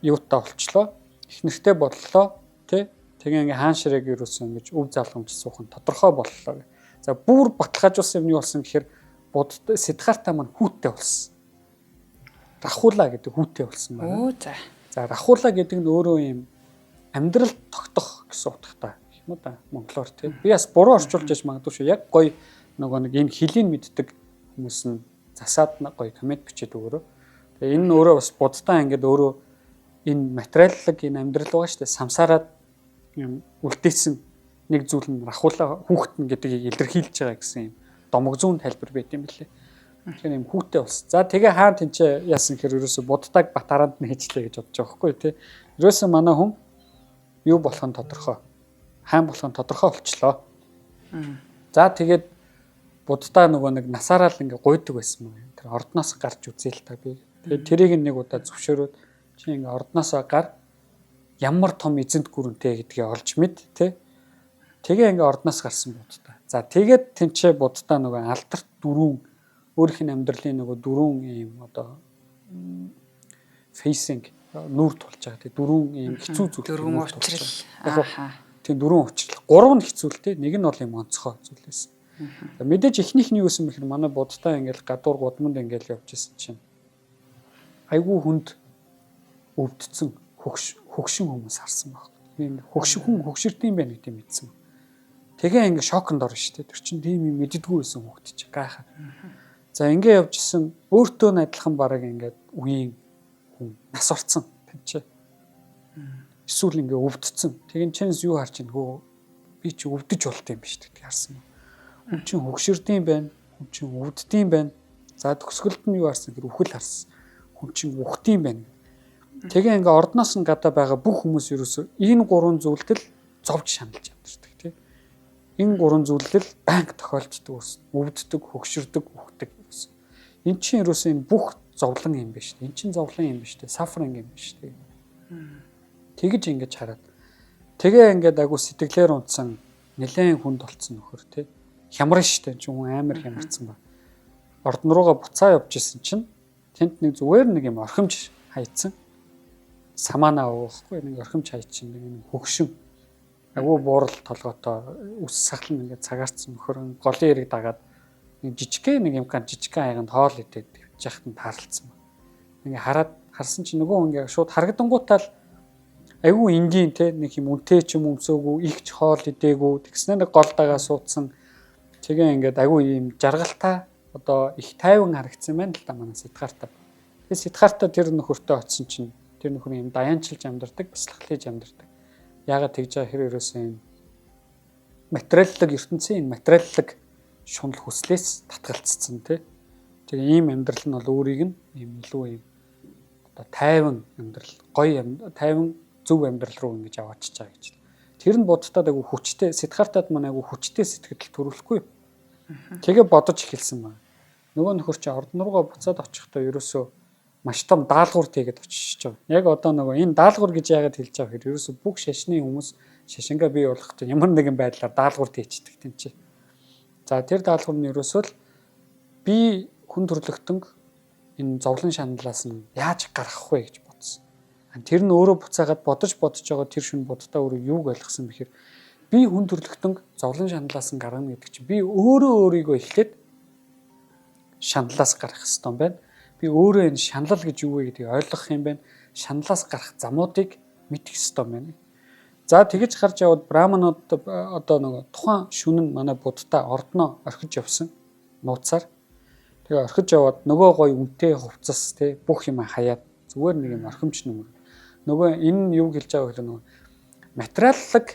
юутай болчлоо. Эхнэртэй боллоо тий. Тэгээ ингээ хаан ширээг юусэн гэж өв залгамж суухан тодорхой боллоо. За бүр баталгаажуулсан юм юу болсон гэхээр будд Сиддхарта маань хүүтэй болсон. Рахула гэдэг хүүтэй болсон байна. За рахула гэдэг нь өөрөө юм амьдрал тогтох гэсэн утгатай юм уу да монголоор тий. Би бас буруу орчуулж яж магадгүй шүү. Яг гоё нөгөө нэг энэ хэлийг мэддэг хүмүүс нь засаад гоё коммент бичээд өгөрөө. Тэгээ энэ нь өөрөө бас буддаа ингээд өөрөө энэ материаллог энэ амьдрал байгаа шүү дээ. Самсараад юм үлдээсэн нэг зүйл нь рахула хүүхэд нь гэдгийг илэрхийлж байгаа гэсэн юм домог зүүн тайлбар байт юм билээ. Тэгэхээр юм хүүтэй болсон. За тэгээ хаан тэнцээ яасан гэхээр ерөөсө буддаг батаранд нь хийчлээ гэж бодож байгаа хгүй тий. Ерөөсө манай хүн юу болох нь тодорхой. Хаан болох нь тодорхой болчлоо. За тэгээд буддаа нөгөө нэг насаараа л ингээ гуйдаг байсан юм. Тэр ордноос гарч үзээл та би. Тэгээд тэрийг нэг удаа зөвшөөрөөд чи ингээ ордноосоо гар ямар том эзэнт гүрэнтэй гэдгийг олж мэд тий. Тэгээ ингээ ордноос гарсан буддаа. За тэгээд тэнцээ буддаа нөгөө алдарт дөрвөн өөрийнх нь амьдралын нөгөө дөрвөн ийм одоо фейсинг нүүр тулж байгаа тий дөрвөн ийм хэцүү зүйл дөрвөн учрал. Тийм дөрвөн учрал. Гурав нь хэцүү л тий нэг нь бол ийм онцгой зүйл байсан. Мэдээж эхнийх нь юу гэсэн бэхэр манай буддаа ингээл гадуур гудамд ингээл явж исэн чинь айгүй хүнд өвдцэн хөгшин хүмүүс харсан баг. Тийм хөгшөрдөм байх гэдэг юм мэдсэн. Тэгээ ингээ шоконд орно шүү дээ. Тэр чинь тийм юм мэддэггүй байсан хүүхд чинь гайхаад. За ингээ явж исэн өөртөө нь адилхан бараг ингээд үеийн хүн нас орцсон тэнцээ. Эсвэл ингээ өвдцэн. Тэгин чинс юу харж ийн хөө би чи өвдөж болт юм биш гэдэг харсан. Хүн чинь хөгшөрдөм байна. Хүн чинь өвддөм байна. За төгсгөлд нь юу харсан гэхээр үхэл харсан. Хүн чинь үхдэм байна. Тэгээ ингээ ордноос нь гадаа байгаа бүх хүмүүс ерөөсөө энэ гурван зүйлдэл зовж шаналж амьдэрдэг тийм. Энэ гурван зүйлдэл банк тохиолддог ус. Өвддөг, хөгшөрдөг, үхдэг гэсэн. Эн чинь ерөөсөө энэ бүх зовлон юм биш. Эн чинь зовлон юм биш. Сафринг юм биш. Тэгэж ингэж хараад. Тэгээ ингээд агуу сэтгэлээр унтсан нэлээд хүнд болцсон нөхөр тийм. Хямран штэ хүн амар хямарсан ба. Ордон руугаа буцаа явж исэн чинь тэнд нэг зүгээр нэг юм орхимж хайцсан. Саманаа уухгүй нэг орхимж хайчин нэг хөгшин агуу буурал толготой үс сахлан ингээд цагаарцсан нөхөр голын эрэг дагаад нэг жижигхэн нэг юм ган жижигхэн хайганд хоол идээд явж яхад нь таарлцсан. Ингээ харсан чинь нөгөө ингээ шууд харагдангуутаал айгүй энгийн те нэг юм үнтэй ч юм өмсөөгүй ихч хоол идээгүй тэгснээр нэг гол дагаа суудсан. Тэгээ ингээд айгүй юм жаргалтай одоо их тайван харагдсан байна л да манай Сиддхарта. Тэгээ Сиддхарта тэр нөхөртөө очисон чинь тэр нөхөр юм даянчилж амьдардаг, бяцлахлаж амьдардаг. Яагаад тэгж байгаа хэрэг ерөөсөө юм материаллог ертөнцийн энэ материаллог шунал хүслээс татгалцсан тий. Тэгээ ийм амьдрал нь бол өөрийг нь ийм илүү ийм одоо тайван амьдрал, гоё тайван зөв амьдрал руу ингэж аваачиж байгаа гэж. Тэр нь буддад айгу хүчтэй, Сиддхартад маань айгу хүчтэй сэтгэл төрүүлэхгүй. Тэгээ бодож эхэлсэн байна. Нөгөө нөхөр чи ордон руугаа буцаад очихдоо ерөөсөө маш том даалгавар тэгээд очиж байгаа. Яг одоо нөгөө энэ даалгавар гэж яагаад хэлж байгаа хэрэг ерөөсөө бүх шашны хүмүүс шашингаа бий болгохдоо ямар нэгэн байдлаар даалгавар тээчдэг тийм чи. За тэр даалгавар нь ерөөсөө л би хүн төрлөختөнг энэ зовлон шаналлаас нь яаж гарах вэ гэж бодсон. Тэр нь өөрөө буцаагаад бодож байгаа тэр шүн боддоо өөрөө юуг ойлгосон бэхээр би хүн төрлөختөнг зовлон шаналлаас нь гаргана гэдэг чинь би өөрийгөө эхлээд шаналлаас гарах хэрэгтэй юм байна. Би өөрөө энэ шаналл гэж юу вэ гэдгийг ойлгох юм байна. Шаналлаас гарах замуудыг мэдэх хэрэгтэй юм байна. За тэгэж гарч яваад браманууд одоо нөгөө тухайн шүн нь манай буддаа ордноо орхиж явсан нууцаар тэгээ орхиж яваад нөгөө гой үнтэй хувцас те бүх юм хаяад зүгээр нэг юм орхимч нүмер. Нөгөө энэ юу хэлж байгаа гэхээр нөгөө материаллык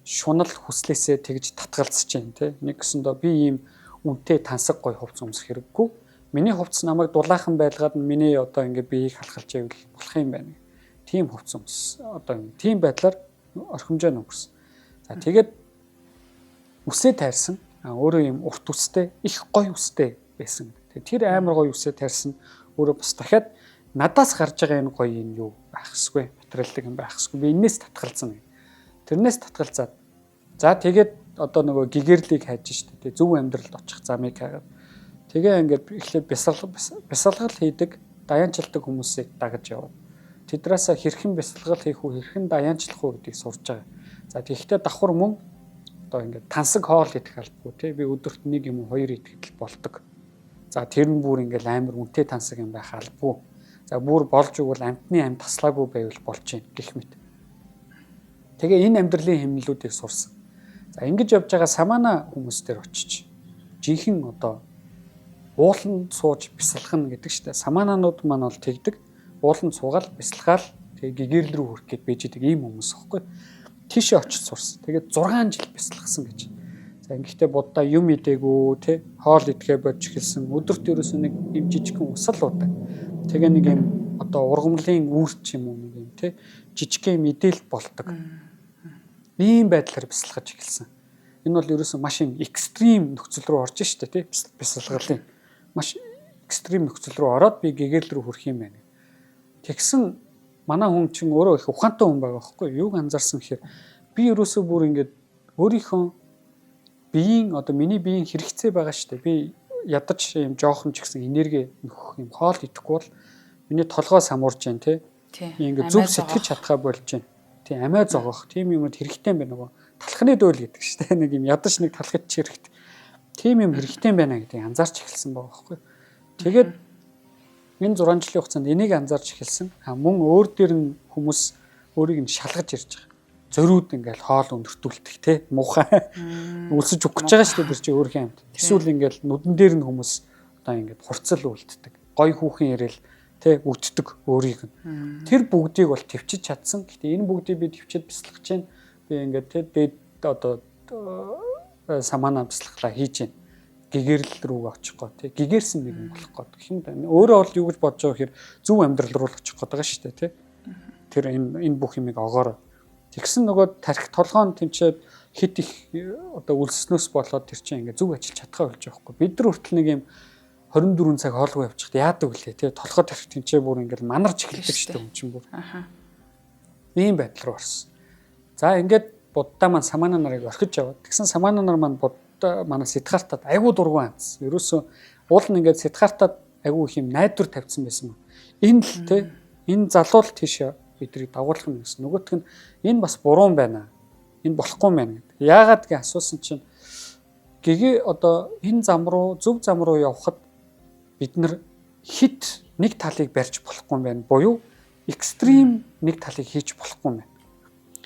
шунал хүслээсээ тэгж татгалзаж байна те. Нэг гэсэндээ би ийм үнтэй тансаг гой хувцас өмсөх хэрэггүй. Миний хувцас намайг дулаахан байлгаад миний одоо ингээд биеийг халахалж ивэл болох юм байна. Тийм хувцас өмс одоо юм. Тийм байдлаар орхимжоо нүмерсэн. За тэгээд үсээ тайрсан. Өөрөө юм урт үстэй, их гой үстэй байсан. Тэр амар гоё үсээ тарьсан өөрөө бас дахиад надаас гарч байгаа энэ гоё юм юу байх хэсгүй материаллык юм байх хэсгүй би энээс татгалзсан. Тэрнээс татгалзаад за тэгээд одоо нөгөө гэгэрлийг хайж штэ зөв амьдралд очих замыг хайгаад тэгээ ингээд эхлээд бясалгал хийдэг даяанчилдаг хүмүүсийг дагаж яваад тэднээс хэрхэн бясалгал хийх үү хэрхэн даяанчлах уу гэдгийг сурж байгаа. За тэгэхдээ давхар мөн одоо ингээд тансаг хоол идэх албагүй тий би өдөрт нэг юм уу хоёр идэхэд болдог. За тэр нь бүр ингээл амар үнэтэй тансаг юм байх албагүй. За бүр болж игэл амтны амт таслаагүй байвал болж гин гэх мэт. Тэгээ энэ амьдралын хэмнэлүүдийг сурсан. За ингэж явж байгаа самана хүмүүс дээр очиж жинхэнэ одоо ууланд сууж бясалгах гэдэг штэ. Самананууд маань бол тэгдэг. Ууланд суугаал бясалгаал тэгээ гэгэрл рүү хүрэх гээд байж идэг ийм хүмүүс аахгүй. Тийшээ очиж сурсан. Тэгээд 6 жил бясалгасан гэж. Ингэхдээ буддаа юм идээгүй те хоол идэхээ бодж эхэлсэн. Өдөрт ерөөсөө нэг юм жижигхэн усал уудаг. Тэгээ нэг юм одоо ургамлын үүрч юм уу нэг юм те жижигхэн мэдээлэл болдог. Ийм байдлаар бясалгаж эхэлсэн. Энэ бол ерөөсөө маш юм экстрим нөхцөл рүү орж штэ те бясалгалын. Маш экстрим нөхцөл рүү ороод би гэгэрл рүү хүрэх юм байна. Тэгсэн манай хүн чинь өөрөө их ухаантай хүн байгаа байхгүй юу? Юуг анзаарсан гэхээр би ерөөсөө бүр ингээд өөрийнхөө биеийн одоо миний биеийн хэрэгцээ байгаа шүү дээ. Би ядаж юм жоохон ч гэсэн энерги нөхөх юм хоол идэхгүй бол миний толгой самуурж जैन тий. Ингээд зүв сэтгэж чадхаа болж जैन. Тий амиа зогоох тийм юмд хэрэгтэй юм байна нөгөө талхны дөөл гэдэг шүү дээ. Нэг юм ядаж нэг талхад ч хэрэгтэй. Тийм юм хэрэгтэй байна гэдгийг анзаарч эхэлсэн байгаа байхгүй. Тэгээд энэ 6 жилийн хугацаанд энийг анзаарч эхэлсэн. Мөн өөр дээр нь хүмүүс өөрийг нь шалгаж ирж байгаа. Зориуд ингээл хоол өндөртүүлдэг те муухай үлсэж өгч байгаа шүү дээ тэр чи өөрхийн амт. Эсвэл ингээл нүдэн дээр нь хүмүүс одоо ингээд хурцл үлддэг. Гой хүүхэн ирээл те үтдэг өөрийг нь. Тэр бүгдийг бол төвчж чадсан. Гэтэ энэ бүгдийг би төвчд бяцлах чинь би ингээд те дээд одоо самана бяцлахлаа хийж гин. Гэгэрл рүү очихгоо те гэгэрсэн нэг юм болох гээд. Гэх юм да. Өөрөө бол юу гэж бодож байгаа хэрэг зөв амьдрал руу очих гээд байгаа шүү дээ те. Тэр энэ бүх юмыг огоороо тэгсэн нөгөө тархи толгоон тэмчээд хит их одоо үлсснөөс болоод тэр чинь ингээ зөв ажиллаж чадхаа болж байгаа хгүй. Бид нар хүртэл нэг юм 24 цаг хоолгүй явчихд яадаг үлээ тий. Толгой тархи тэмчээ бүр ингээл манарч эхэлдэг шүү дээ юм чинь бүр. Ийм байдал руу орсон. За ингээд буддаа маань самана нарыг орхиж яваад тэгсэн самана нар маань буддаа манай Сиддхартад айгуу дургуун анц. Ерөөсөө уул нь ингээд Сиддхартад айгуу их юм найдвар тавьсан байсан. Энэ л тий энэ залуул тийш бидрийг дагуулах нь гэсэн. Нөгөөх нь энэ бас буруу байна. Энэ болохгүй байна гэдэг. Яагаад гэж асуусан чинь гэгээ одоо энэ зам руу зөв зам руу явхад бид нар хит нэг талыг барьж болохгүй юм байна. Буюу экстрим нэг талыг хийж болохгүй юм байна.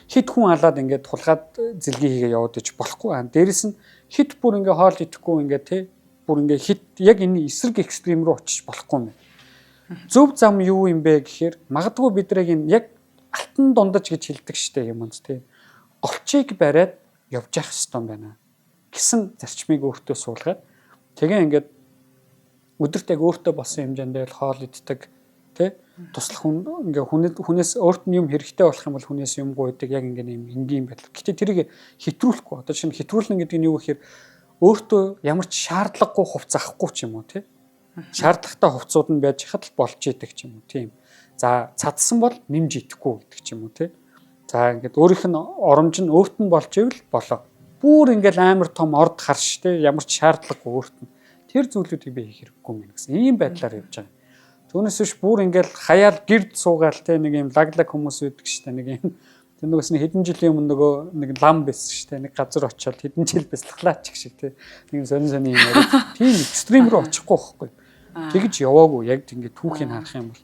Хит хүн алаад ингээд тулгаад зэлгээ хийгээ яваад иж болохгүй. Дээрэс нь хит бүр ингээд хоол идэхгүй ингээд те бүр ингээд хит яг энэ эсрэг экстрим руу очиж болохгүй юм байна. Зөв зам юу юм бэ гэхээр магадгүй бидрийг яг алтан дундаж гэж хэлдэг штэ юмд тий. Голчийг бариад явж явах хэрэгтэй юм байна гэсэн зарчмыг өөртөө суулгаад тэгээ ингээд өдөрт яг өөртөө болсон хэмжээндээ хоол иддэг тий туслах хүн ингээ хүнээс өөрт нь юм хэрэгтэй болох юм бол хүнээс юм гуйдаг яг ингээ юм энгийн байдал. Гэтэ тэрийг хэтрүүлэхгүй. Одоо шинэ хэтрүүлнэ гэдэг нь юу гэхээр өөртөө ямар ч шаардлагагүй хувц авахгүй ч юм уу тий. Шаардлагатай хувцууд нь байж хад л болж идэг ч юм уу тийм. За цадсан бол нэмж идэхгүй гэдэг ч юм уу тий. За ингээд өөрийнх нь оромж нь өөрт нь болж ивэл болоо. Бүр ингээл амар том орд харш тий ямар ч шаардлагагүй өөрт нь. Тэр зүйлүүдийг би хийх хэрэггүй мэн гэсэн. Ийм байдлаар явж байгаа. Түүнээс биш бүр ингээл хаяал гэрд суугаал те нэг юм лаглаг хүмүүс үүдэг штэ нэг юм тэрнээс нэг хэдэн жилийн өмнө нөгөө нэг лам байсан штэ нэг газар очиод хэдэн жил бясалгалаач гэх шиг те нэг сонин юм яриад тийм экстрим рүү очихгүй байхгүй тэгж яваагүй яг ингээд түүхийг харах юм бол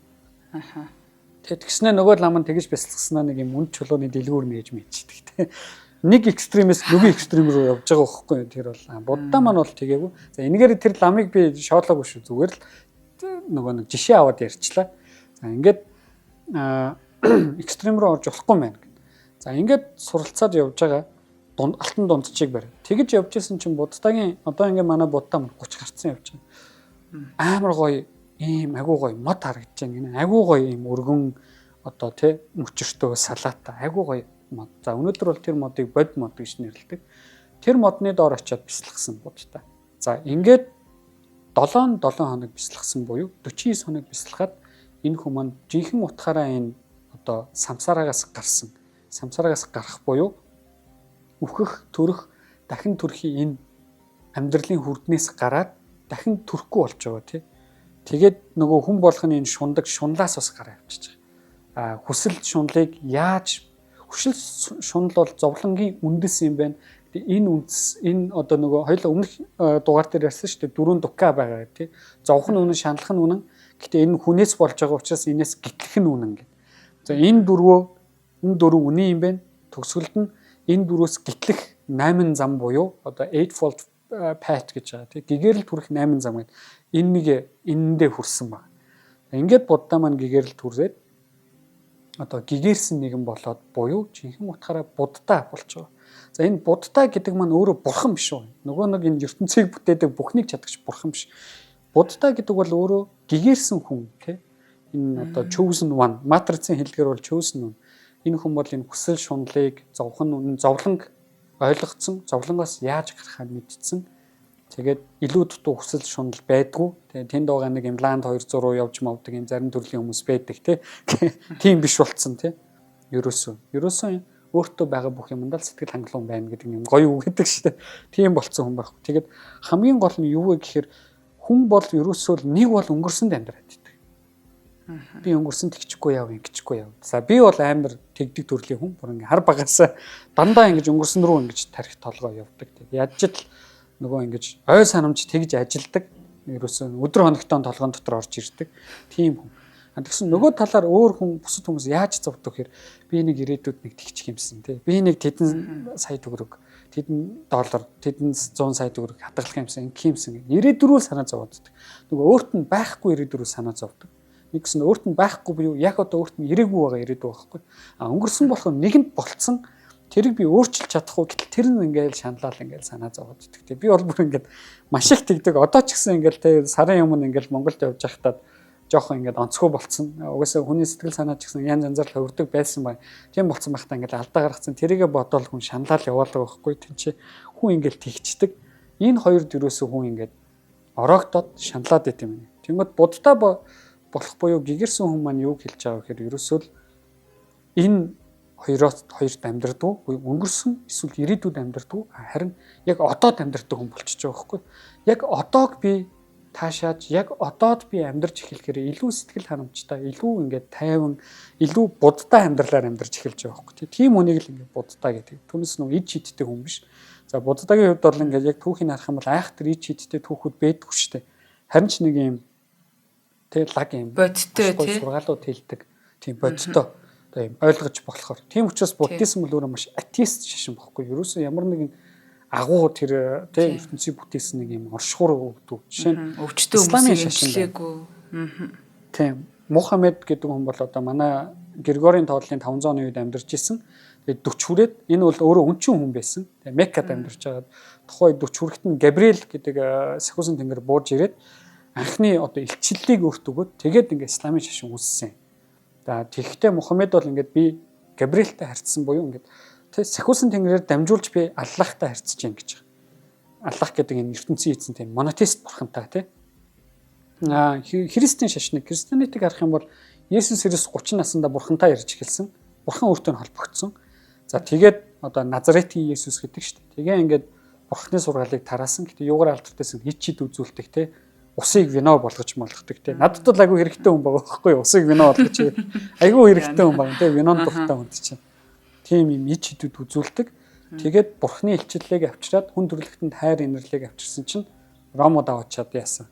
тэгснэ нөгөө лам нь тэгж бясалгаснаа нэг юм үн чулууны дэлгүүр нээж мэдчихдэг те нэг экстремээс нөгөө экстрим рүү явж байгаа байхгүй тэр бол буддаа маань бол тэгээгүй за энэгээр тэр ламыг би шоодлоогүй шүү зүгээр л нөгөө нэг жишээ аваад ярьчлаа. За ингээд экстрем руу орж болохгүй мэн. За ингээд суралцаад явж байгаа алтан дундчийг барь. Тэгэж явж исэн чинь буддагийн одоо ингээд манай буддаа 30 гарцсан явж байгаа. Амар гоё ийм агуу гоё мод харагдаж байна. Агуу гоё ийм өргөн одоо тий мөчөртөө салаата агуу гоё мод. За өнөөдөр бол тэр модыг бод мод гэж нэрлэдэг. Тэр модны доор очиод бясалгасан буддаа. За ингээд 7 хоног бясалгасан буюу 49 хоног бясалгаад энэ хүмүүс жинхэнэ утгаараа энэ одоо самсараагаас гарах буюу үхэх, төрөх, дахин төрхийн энэ амьдралын хүрднээс гараад дахин төрөхгүй болж байгаа тий. Тэгээд нөгөө хүн болгоны энэ шунлаас бас гараа явчихж байгаа. Хүсэл шунлыг хүсэл шунал бол зовлонгийн үндэс юм байна. Энэ одоо нөгөө хоёул өмнөх дугаар дээр ярьсан шүү дээ 4 дука байгаа тий. Зовх нь үнэн, шаналх нь үнэн. Гэтэ энэ хүнээс болж байгаа учраас энэс гитлэх нь үнэн гэдэг. За энэ дөрөв үнэн юм байна. Төгсгөлд нь энэ дөрвөөс гитлэх 8 зам буюу одоо eightfold path гэж байгаа тий. Гэгэрэл түрэх 8 зам гэдэг. Энэ нэг энэндээ хүрсэн баг. Ингээд буддаа маань гэгэрэл түрээд одоо гэгэрсэн нэгэн болоод буюу жинхэнэ утгаараа буддаа болж байгаа. За энэ буддаа гэдэг маань өөрөө бурхан биш үү? Нөгөө нэг энэ ертөнцийг бүтээдэг бүхнийг чадагч бурхан биш. Буддаа гэдэг бол өөрөө гэгэрсэн хүн тий. Энэ одоо chosen one, матрицын хэлгээр бол chosen one. Энэ хүн бол энэ хүсэл шунлыг зовлонг ойлгоцсон, зовлонгоос яаж гарахаа мэдсэн. Тэгээд илүү дутуу хүсэл шунал байдгүй. Тэгээд тэнд байгаа нэг юм ланд 200 руу явж мавдаг юм зарим төрлийн хүмүүс байдаг тий. Тийм биш болцсон тий. Ерөөсөө өөртөө байгаа бүх юмдаа л сэтгэл хангалуун байна гэдэг юм гоё үг гэдэг шүү дээ. Тийм болцсон хүн байхгүй. Тэгээд хамгийн гол нь юу вэ гэхээр хүн бол ерөөсөө нэг бол өнгөрсөнд амьдраад байдаг. Би өнгөрсөнд тэгчихгүй яв. За би бол амар тэгдэг төрлийн хүн. Бүр ингээ хар багасаа дандаа ингэж өнгөрсөн рүү ингэж тарих толгой явдаг. Яаж ч нөгөө ингэж ой санамж тэгж ажилдаг. Ерөөсөө өдөр хоногтон толгойн дотор орж ирдэг. Тийм хүн. Тэгсэн нөгөө талаар өөр хүн бусад хүмүүс яаж зовдөг гэхээр би нэг ирээдүйд нэг тэгчих юмсан тий. Би нэг тэдэн сая төгрөг, тэдэн доллар, тэдэн 100 сая төгрөг хадгалах юмсан, ингэхэмсэн. Ирээдүрөө санаа зовддог. Нөгөө өөрт нь байхгүй ирээдүрөө санаа зовдөг. Нэг гэсэн өөрт нь байхгүй буюу яг одоо өөрт нь ирээгүй байгаа ирээдүй байхгүй. Өнгөрсөн болох нэгэнд болцсон тэрийг би өөрчилж чадахгүй гэтэл тэр нь ингээл шаналал ингээл санаа зовддог. Тий. Би бол бүр ингээд маш их тэгдэг. Одоо ч гэсэн ингээл тий сарын өмнө ингээл Монголд явж байхдаа жоохон ингээд онцгой болцсон. Угаасаа хүний сэтгэл санаа ч гэсэн янз янзаар хөвдөг байсан бай. Тийм болцсон байхдаа ингээд алдаа гаргацсан. Тэрийгэ бодоол хүн шаналал яваалаа байхгүй. Тинчээ хүн ингээд тэгчдэг. Энэ хоёрд юусоо хүн ингээд ороогдоод шаналаад байт юм. Тэгмэд буддаа болох буюу гэгэрсэн хүн маань юу хэлж байгаа гэхээр ерөөсөө л энэ хоёрт амьдрдаг уу өнгөрсөн эсвэл ирээдүйд амьдрдаг харин яг одоод амьдрдаг хүн болчихж байгаа байхгүй. Яг одоог би таашааж яг одоод би амьдарч эхлэхээр илүү сэтгэл ханамжтай, илүү ингээд тайван, илүү буддаа амьдралаар амьдарч эхэлж байгаа байхгүй. Тийм хүнийг л ингээд буддаа гэдэг. Түүнээс нөө ид шидтэй хүн биш. За буддагийн хувьд бол ингээд яг түүхийг харах юм бол айхтар ид шидтэй түүхүүд байдгүй шүү дээ. Харин ч нэг юм тэг лаг юм бодтой тий сургаалууд хэлдэг. Тийм бодтой. Одоо юм ойлгож болохоор. Тийм учраас буддизм бол өөрөө маш атеист шашин бохгүй. Ерөөсөө ямар нэгэн агуу тэр тий ертөнцийг бүтээсэн нэг юм оршихур өгдөг. Жишээ нь өвчтөө хүмүүсийг имжлээгүй. Тийм. Мухаммед гэдэг хүн бол одоо манай Григорийн тооллын 500 оны үед амьдарч исэн. Тэгээд 40 хүрээд энэ бол өөрөө өнчин хүн байсан. Тэгээд Меккад амьдарч байгаад тухайн 40 хүрэхэд нь Габриэл гэдэг сахиусан тэнгэр бууж ирээд анхны одоо илчиллийг өөрт өгөөд тэгээд ингээд исламын шашин үүссэн. За тэгэхдээ Мухаммед бол ингээд би Габриэлтэй харьцсан буюу ингээд тэг сахиусан тэнгэрээр дамжуулж би Аллахтай харьцаж гин гэж байгаа. Аллах гэдэг энэ ертөнцийн эзэн тийм монотеист бурхантай тий. Христийн шашныг христианитыг харах юм бол Есүс Христ 30 наснда бурхантай ярьж эхэлсэн. Бурхан өөртөө нь холбогдсон. За тэгээд одоо Назаретийн Есүс гэдэг шүү дээ. Тэгээ ингээд бурхны сургаалыг тараасан. Гэтэ юугаар алдартай хит чид үзүүлдэг тий. Усыг вино болгож молгодог тий. Надад бол айгүй хэрэгтэй хүн байгаа байхгүй юу? Усыг вино болгож айгүй хэрэгтэй хүн байгаа тий. Винон дуртай хүн чинь. Тийм юм ич хидэд үзүүлдэг. Тэгээд бурхны илчлэлийг авчираад хүн төрлөختөнд хайр инэрлийг авчирсан чинь Ромод аваачаад яасан.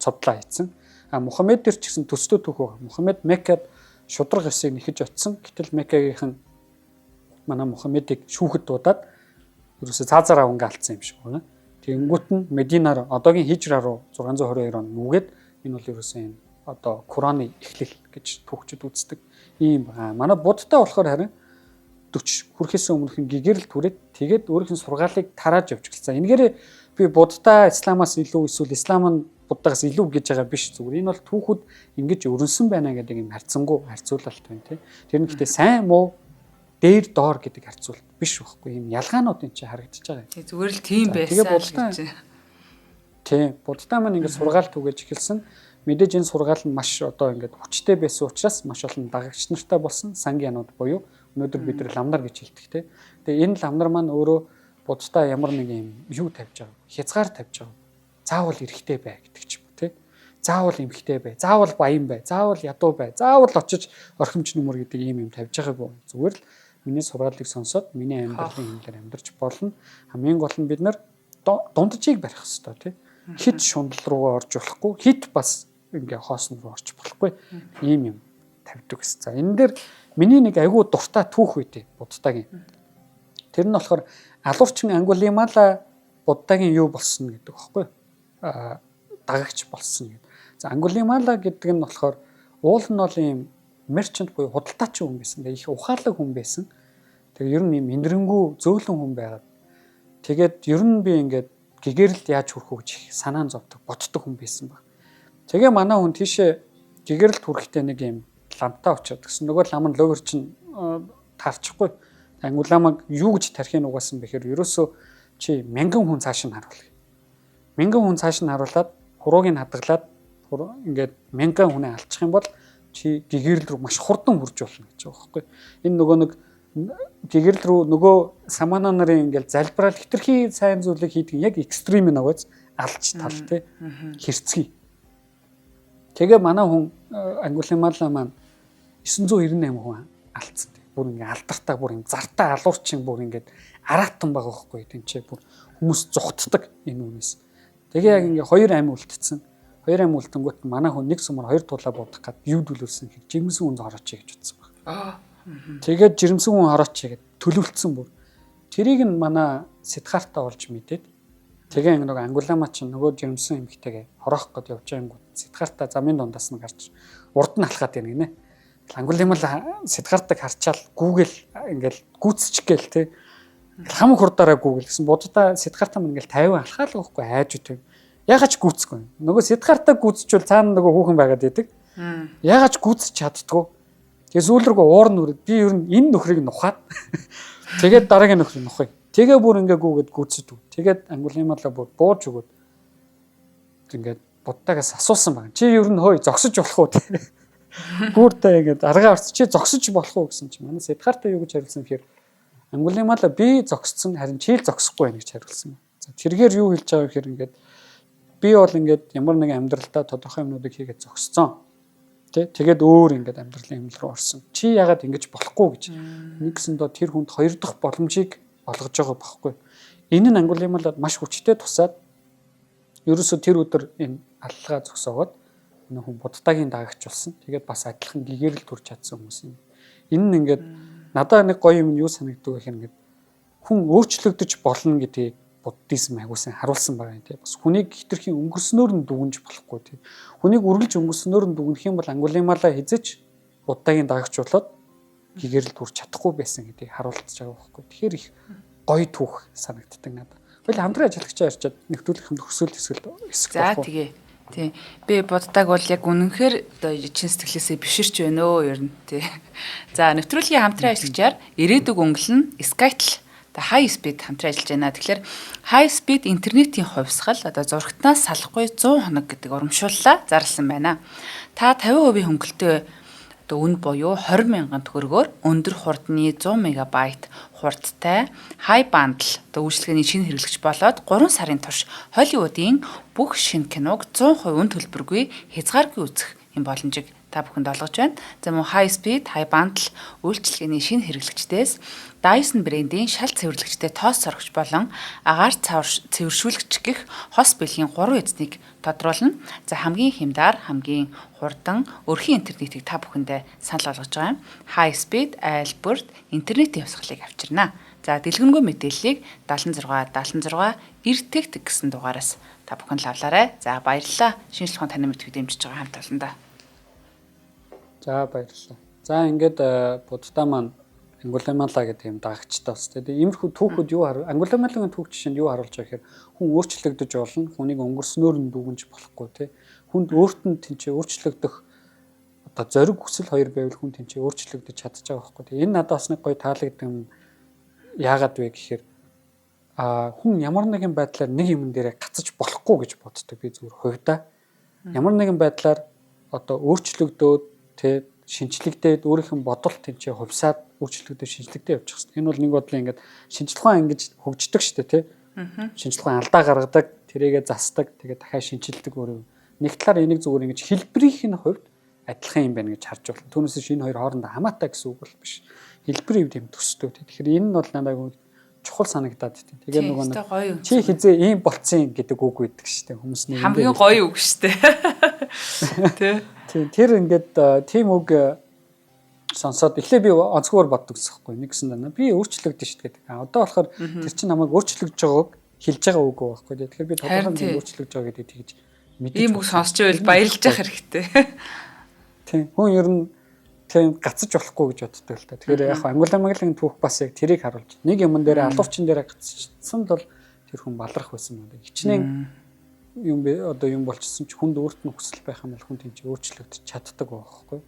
Цодлоо хийсэн. Мухаммед дээр ч гэсэн төстэй түүх байгаа. Мухаммед Меккад шудраг ёсыг нэхэж очсон. Гэтэл Меккагийнхан манай Мухаммедийг шүүхэд дуудаад ерөөсө цаазаараа унгаа алдсан юм шиг байна. Тэгэнгүүт нь Мединаар одоогийн Хижра руу 622 он нүгээд энэ бол ерөөсө энэ одоо Кураны эхлэл гэж түүхчид үздэг ийм байгаа. Манай Будтай болохоор харин 40 хүрэхээс өмнөх нь гэгэрэл түрээд тэгээд өөрийнх нь сургаалыг тарааж явж гэлцсэн. Энэгээр би Будтай исламаас илүү эсвэл ислам нь Буддагаас илүү гэж байгаа биш зүгээр. Энэ бол түүхүүд ингэж өрнсөн байна гэдэг юм харьцангуй харьцуулалт байна тий. Тэр нь гэхдээ сайн муу дээр доор гэдэг харьцуулалт биш байхгүй юм ялгаанууд энэ чинь харагдаж байгаа. Тий зүгээр л тийм байсан гэж. Тий Будтай маань ингэж сургаал түгэж эхэлсэн. Мэдээж энэ сургаал нь маш одоо ингэж хүчтэй байсан учраас маш олон дагагч нартай болсон сангианууд буюу өнөөдөр бид нар ламнар гэж хэлдэг тий. Тэгээ энэ ламнар маань өөрөө Будтай ямар нэг юм юу тавьж байгаа. Хязгаар тавьж байгаа. Заавал эрэхтэй бай гэдэг ч юм уу тий. Заавал эмхтэй бай, заавал баян бай, заавал ядуу бай, заавал очиж орхимч нүмер гэдэг ийм юм тавьж байгаагүй. Зүгээр л миний сургаалыг сонсоод миний амьдралын хэмнэлээр амьдарч болно. Хамгийн гол нь бид нар дунджийг барих хэрэгтэй тий. Хит шундал руугаа орж болохгүй, хит бас ингээ хоосон руу орж болохгүй. Ийм юм тавьдаг гэсэн. За энэ дээр миний нэг айгүй дуртай түүх үйтэй Будтагийн. Тэр нь болохоор алуурчин Ангулимала Буддагийн юу болсон гэдэг багхгүй. Дагагч болсон гэдэг. За Ангулимала гэдэг нь болохоор уул нь бол ийм мерчант буюу худалдаачин хүн байсан. Тэгээ их ухаалаг хүн байсан. Тэгээ ер нь ийм энэрэнгүй зөөлөн хүн байгаад. Тэгээд ер нь би ингээд гэгэрэлд яаж хүрэх вэ гэж санаан зовдөг, боддог хүн байсан баг. Тэгээ манай хүн тийшээ гэгэрэлд хүрэхдээ нэг ийм ламтаа очиод гэсэн. Нөгөө лам нь ловер чинь таарчихгүй. Ангуламаг юу гэж тархийг угаасан бэхээр ерөөсөө чи мянган хүн цааш нь харуулъя. Мянган хүн цааш нь харуулад хурууг нь хадгалаад ингээд мянган хүнээ алчих юм бол чи гэгэрэл рүү маш хурдан хурж болно гэж байгаа байхгүй. Энэ нөгөө нэг гэгэрэл рүү нөгөө самана нарын ингээд залбирал хитрхи сайн зүйлийг хийдэг яг экстрим нь аваад алж тал тий хэрцгий. Тэгээ манай хүн Ангулимала маань 998 хүн алдсан. Бүр ингээ алдартай бүр юм зартаа алуурчин бүр ингээд араатан байгаа байхгүй тэнцээ бүр хүмүүс зүхтдаг энэ үнээс. Тэгээ яг ингээ хоёр амь үлдсэн. Хоёр амь үлдэнгүүт манай хүн нэг сумаар хоёр тулаа буудах гад юу дүүлүүлсэн хэр жирэмсэн хүн орооч гэж утсан баг. Тэгээд жирэмсэн хүн орооч гэд төлөвлөсөн бүр. Тэрийг нь манай Сидхартаа олж мэдээд тэгээ ингээ нөгөө Ангулама чинь нөгөө жирэмсэн эмэгтэйгээ хороох гээд явж байнгут Сидхартаа замын дундаас нь гарч урд нь алхаад байна гинэ. Ангулимал Сидхартаг харчаал Google ингээл гүцчих гээл те хам хурдаараа Google гэсэн буддаа Сидхартаа ингээл 50 алхаал байхгүй айж үтэй. Ягаад ч гүцэхгүй. Нөгөө Сидхартаг гүцчихвэл цаана нөгөө хүүхэн байгаад идэг. Ягаад ч гүцэж чаддгүй. Тэгээ сүүл рүү уур нүрээд би ер нь энэ нөхрийг нухаад тэгээд дараагийн нөхрийг нухая. Тэгээ бүр ингээ гүгээд гүцэдэг. Тэгээд Ангулималаа бүр бууж өгөөд ингээд буддаагаас асуусан баг. Чи ер нь хөөе зогсож болох уу те. Гүртэй ингээд аргаа орц чи зогсож болох уу гэсэн чи манай Сидхартаа юу гэж хариулсан гэхээр Ангулимала би зогссон харин чи л зогсохгүй байна гэж хариулсан. За тэргээр юу хэлж байгаа гэхээр ингээд би бол ингээд ямар нэг амьдралдаа тодорхой юмнуудыг хийгээд зогссон. Тэгээд өөр ингээд амьдралын хэмнэл рүү орсон. Чи яагаад ингэж болохгүй гэж нэгсэндөө тэр хүнд хоёр дахь боломжийг олгож байгаа байхгүй. Энэ нь Ангулималад маш хүчтэй тусаад ерөөсө тэр өдөр энэ аллаа зогсоогоод энэ хүн буддагийн дагагч болсон. Тэгээд бас адилхан гэгэрэл төрж чадсан хүмүүс юм. Энэ нь ингээд надад нэг гоё юм юу санагддаг гэх юм ингээд хүн өөрчлөгдөж болно гэдгийг буддизм агуулсан харуулсан байгаа юм тий. Бас хүнийг хитрхийн өнгөрснөөр нь дүгнж болохгүй тий. Хүнийг үргэлж өнгөрснөөр нь дүгнэх юм бол Ангулималаа хизэж буддагийн дагагч болоод гэгэрэл төрж чадахгүй байсан гэдгийг харуулж байгаа байхгүй. Тэгэхээр их гоё түүх санагддаг надад. Хоёул хамтран ажиллагчаа ярьчаад нэвтрүүлэх юм төгсөөл хэсэг За тэгээ. Тий. Би боддог бол яг үнэнхээр одоо чин сэтгэлээсээ биширч байна өө ер нь тий. За нэвтрүүлгийн хамтран ажиллагчаар ирээдүг өнгөлн Skytel одоо high speed хамтран ажиллаж байна. Тэгэхээр high speed интернетийн хувьсгал одоо зурагтнаас салахгүй 100 хоног гэдэг урамшууллаа зарласан байна. Та 50% хөнгөлтөө одоо үн буюу 20,000 төгрөгөөр өндөр хурдны 100 мегабайт хурдтай high bundle одоо үйлчилгээний шинэ хэрэглэгч болоод 3 сарын турш Hollywood-ийн бүх шинэ киног 100% үн төлбөргүй хязгааргүй үзэх юм боломжийг та бүхэнд олгож байна. За мөн high speed, high bundle үйлчилгээний шинэ хэрэглэгчдээс Dyson брендийн шал цэвэрлэгчтэй тоос сорогч болон агаар цэвэршүүлэгч гэх хос бэлгийн 3 эзнийг тодруулна. За хамгийн хямдар, хамгийн хурдан өрхийн интернетийг та бүхэндээ санал болгож байгаа юм. High speed, айлбарт интернетийн хувьсгалыг авчирна. За дэлгэрэнгүй мэдээллийг 76 эртэгт гэсэн дугаараас та бүхэн лавлаарай. За баярлалаа. Шинжлэх ухааны танин мэдвийг дэмжиж байгаа хамт олондоо. За баярлалаа. За ингээд буддаа маань ангуламала гэдэг юм дагагчтай бас тийм иймэрхүү түүхүүд юу харуул ангуламалагын түүх жишээнд юу харуулж байгаа гэхээр хүн өөрчлөгдөж болно хүнийг өнгөрснөөр нь дүгнж болохгүй тийм хүнд өөрт нь тэнцээ өөрчлөгдөх одоо зориг хүсэл хоёр байвал хүн тэнцээ өөрчлөгдөж чадчих байгаа байхгүй тийм энэ надад бас нэг гоё таалагддаг юм яагаад вэ гэхээр хүн ямар нэгэн байдлаар нэг юм дээрээ гацаж болохгүй гэж боддог би зүгээр хувьдаа ямар нэгэн байдлаар одоо өөрчлөгдөөд тийм шинжлэгдээд өөрийнх нь бодол тэнцээ хувьсаад өөрчлөгдөж шинжлэгдээ явчих хэвээр. Энэ бол нэг бодлын ингээд шинжлэх ухаан ингэж хөгждөг шүү дээ тий. Шинжлэх ухаан алдаа гаргадаг, тэрийгэ засдаг, тэгээд дахиад шинжилдэг өөрөө. Нэг талаар энийг зүгээр ингэж хэлбэрийн хувьд адилхан юм байна гэж харж байна. Түүнээс энэ хоёр хоорондоо хамаатай гэсэн үг бол биш. Хэлбэрийн хувьд юм төстэй тий. Тэгэхээр энэ нь бол надад чухал санагдаад тий. Тэгээд нөгөө чи хизээ ийм болцсон гэдэг үг өгдөг шүү дээ. Хүмүүс нэг хамгийн гоё үг шүү дээ. Тий. Тэр ингээд тийм үг сонсоод эхлээ би онцгоор боддог гэсэн хэвгүй нэг гэсэн даа. Би өөрчлөгдөн шүү дээ гэдэг. Одоо болохоор тэр чинь намайг өөрчлөгдөж байгааг хэлж байгаа үг байхгүй. Тэгэхээр би тодорхой өөрчлөгдөж байгаа гэдэг тэгж мэдээ. Ийм үг сонсч байвал баярлж явах хэрэгтэй. Тийм. Хүн ер нь тийм гацаж болохгүй гэж боддог л та. Тэгэхээр яг ангуламалагын түүх бас яг тэрийг харуулж. Нэг юмн дээр алуурчин дээр гацчихсан бол тэр хүн баларх байсан юм байна. Хичнээн юм одоо юм болчихсон ч хүнд өөрт нь хүсэл байх юм бол хүн тийч өөрчлөгдөж чаддаг байхгүй.